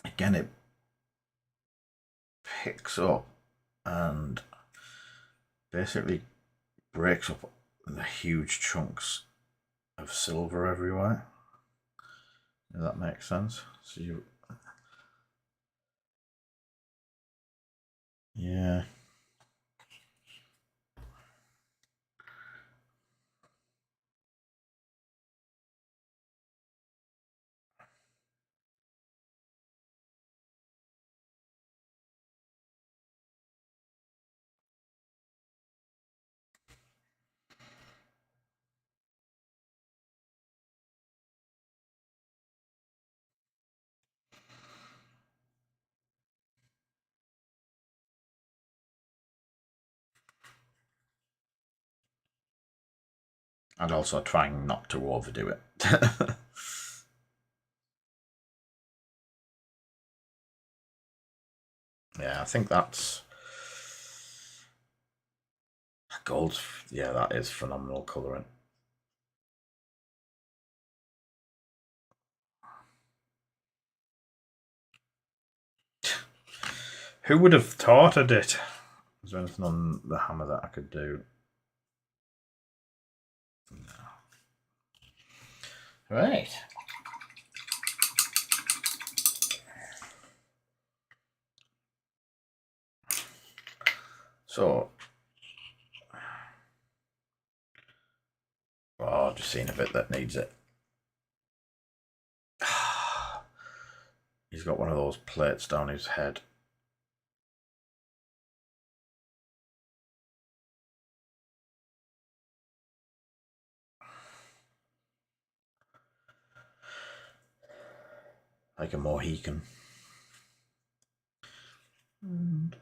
Again, it picks up and basically breaks up the huge chunks of silver everywhere. Does that make sense? So you, yeah. And also trying not to overdo it. Yeah, I think that's gold. Yeah, that is phenomenal colouring. Who would have thought of it? Is there anything on the hammer that I could do? No. Right. So, oh, just seen a bit that needs it. He's got one of those plates down his head. Like a Mohican. And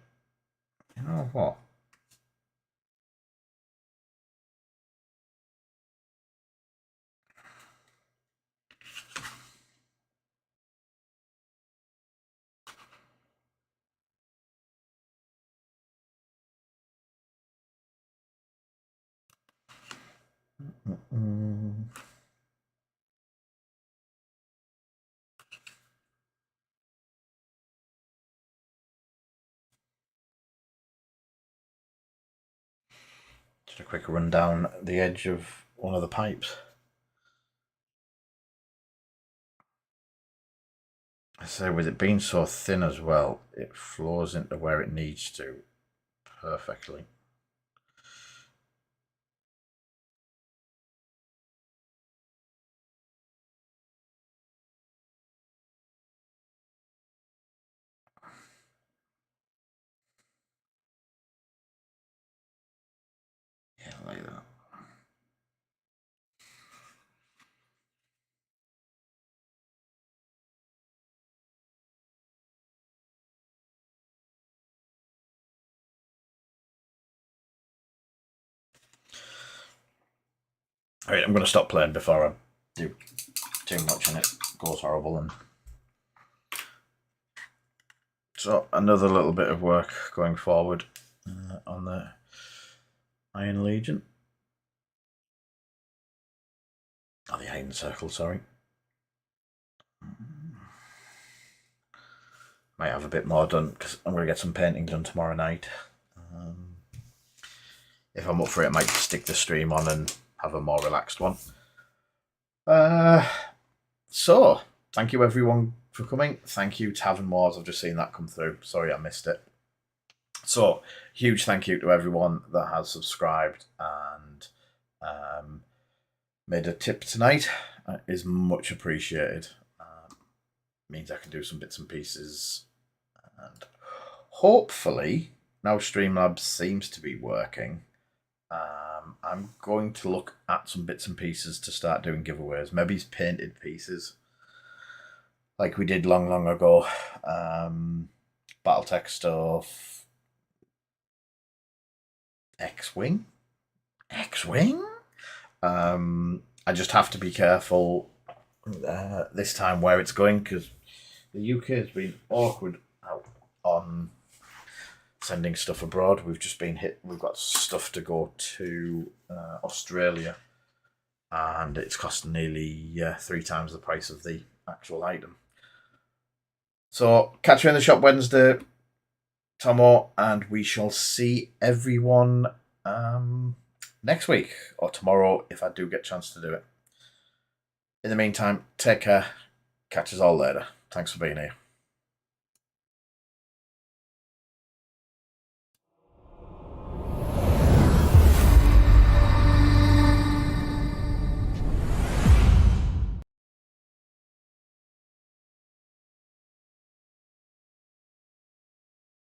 you know what? Just a quick run down the edge of one of the pipes. I say, with it being so thin as well, it flows into where it needs to perfectly. Yeah, like that. Alright, I'm going to stop playing before I do too much and it goes horrible. And so another little bit of work going forward on the Iron Legion. Oh, the Iron Circle, sorry. Might have a bit more done because I'm going to get some painting done tomorrow night. If I'm up for it, I might stick the stream on and have a more relaxed one. So, thank you everyone for coming. Thank you, Tavern Wars. I've just seen that come through. Sorry I missed it. So, huge thank you to everyone that has subscribed and made a tip tonight. Is much appreciated. Means I can do some bits and pieces. And hopefully, now Streamlabs seems to be working, I'm going to look at some bits and pieces to start doing giveaways. Maybe painted pieces, like we did long ago. Battletech stuff. X-Wing? I just have to be careful this time where it's going, because the UK has been awkward on sending stuff abroad. We've just been hit. We've got stuff to go to Australia, and it's cost nearly 3 times the price of the actual item. So catch you in the shop Wednesday, Tomo, and we shall see everyone next week or tomorrow if I do get a chance to do it. In the meantime, take care. Catch us all later. Thanks for being here.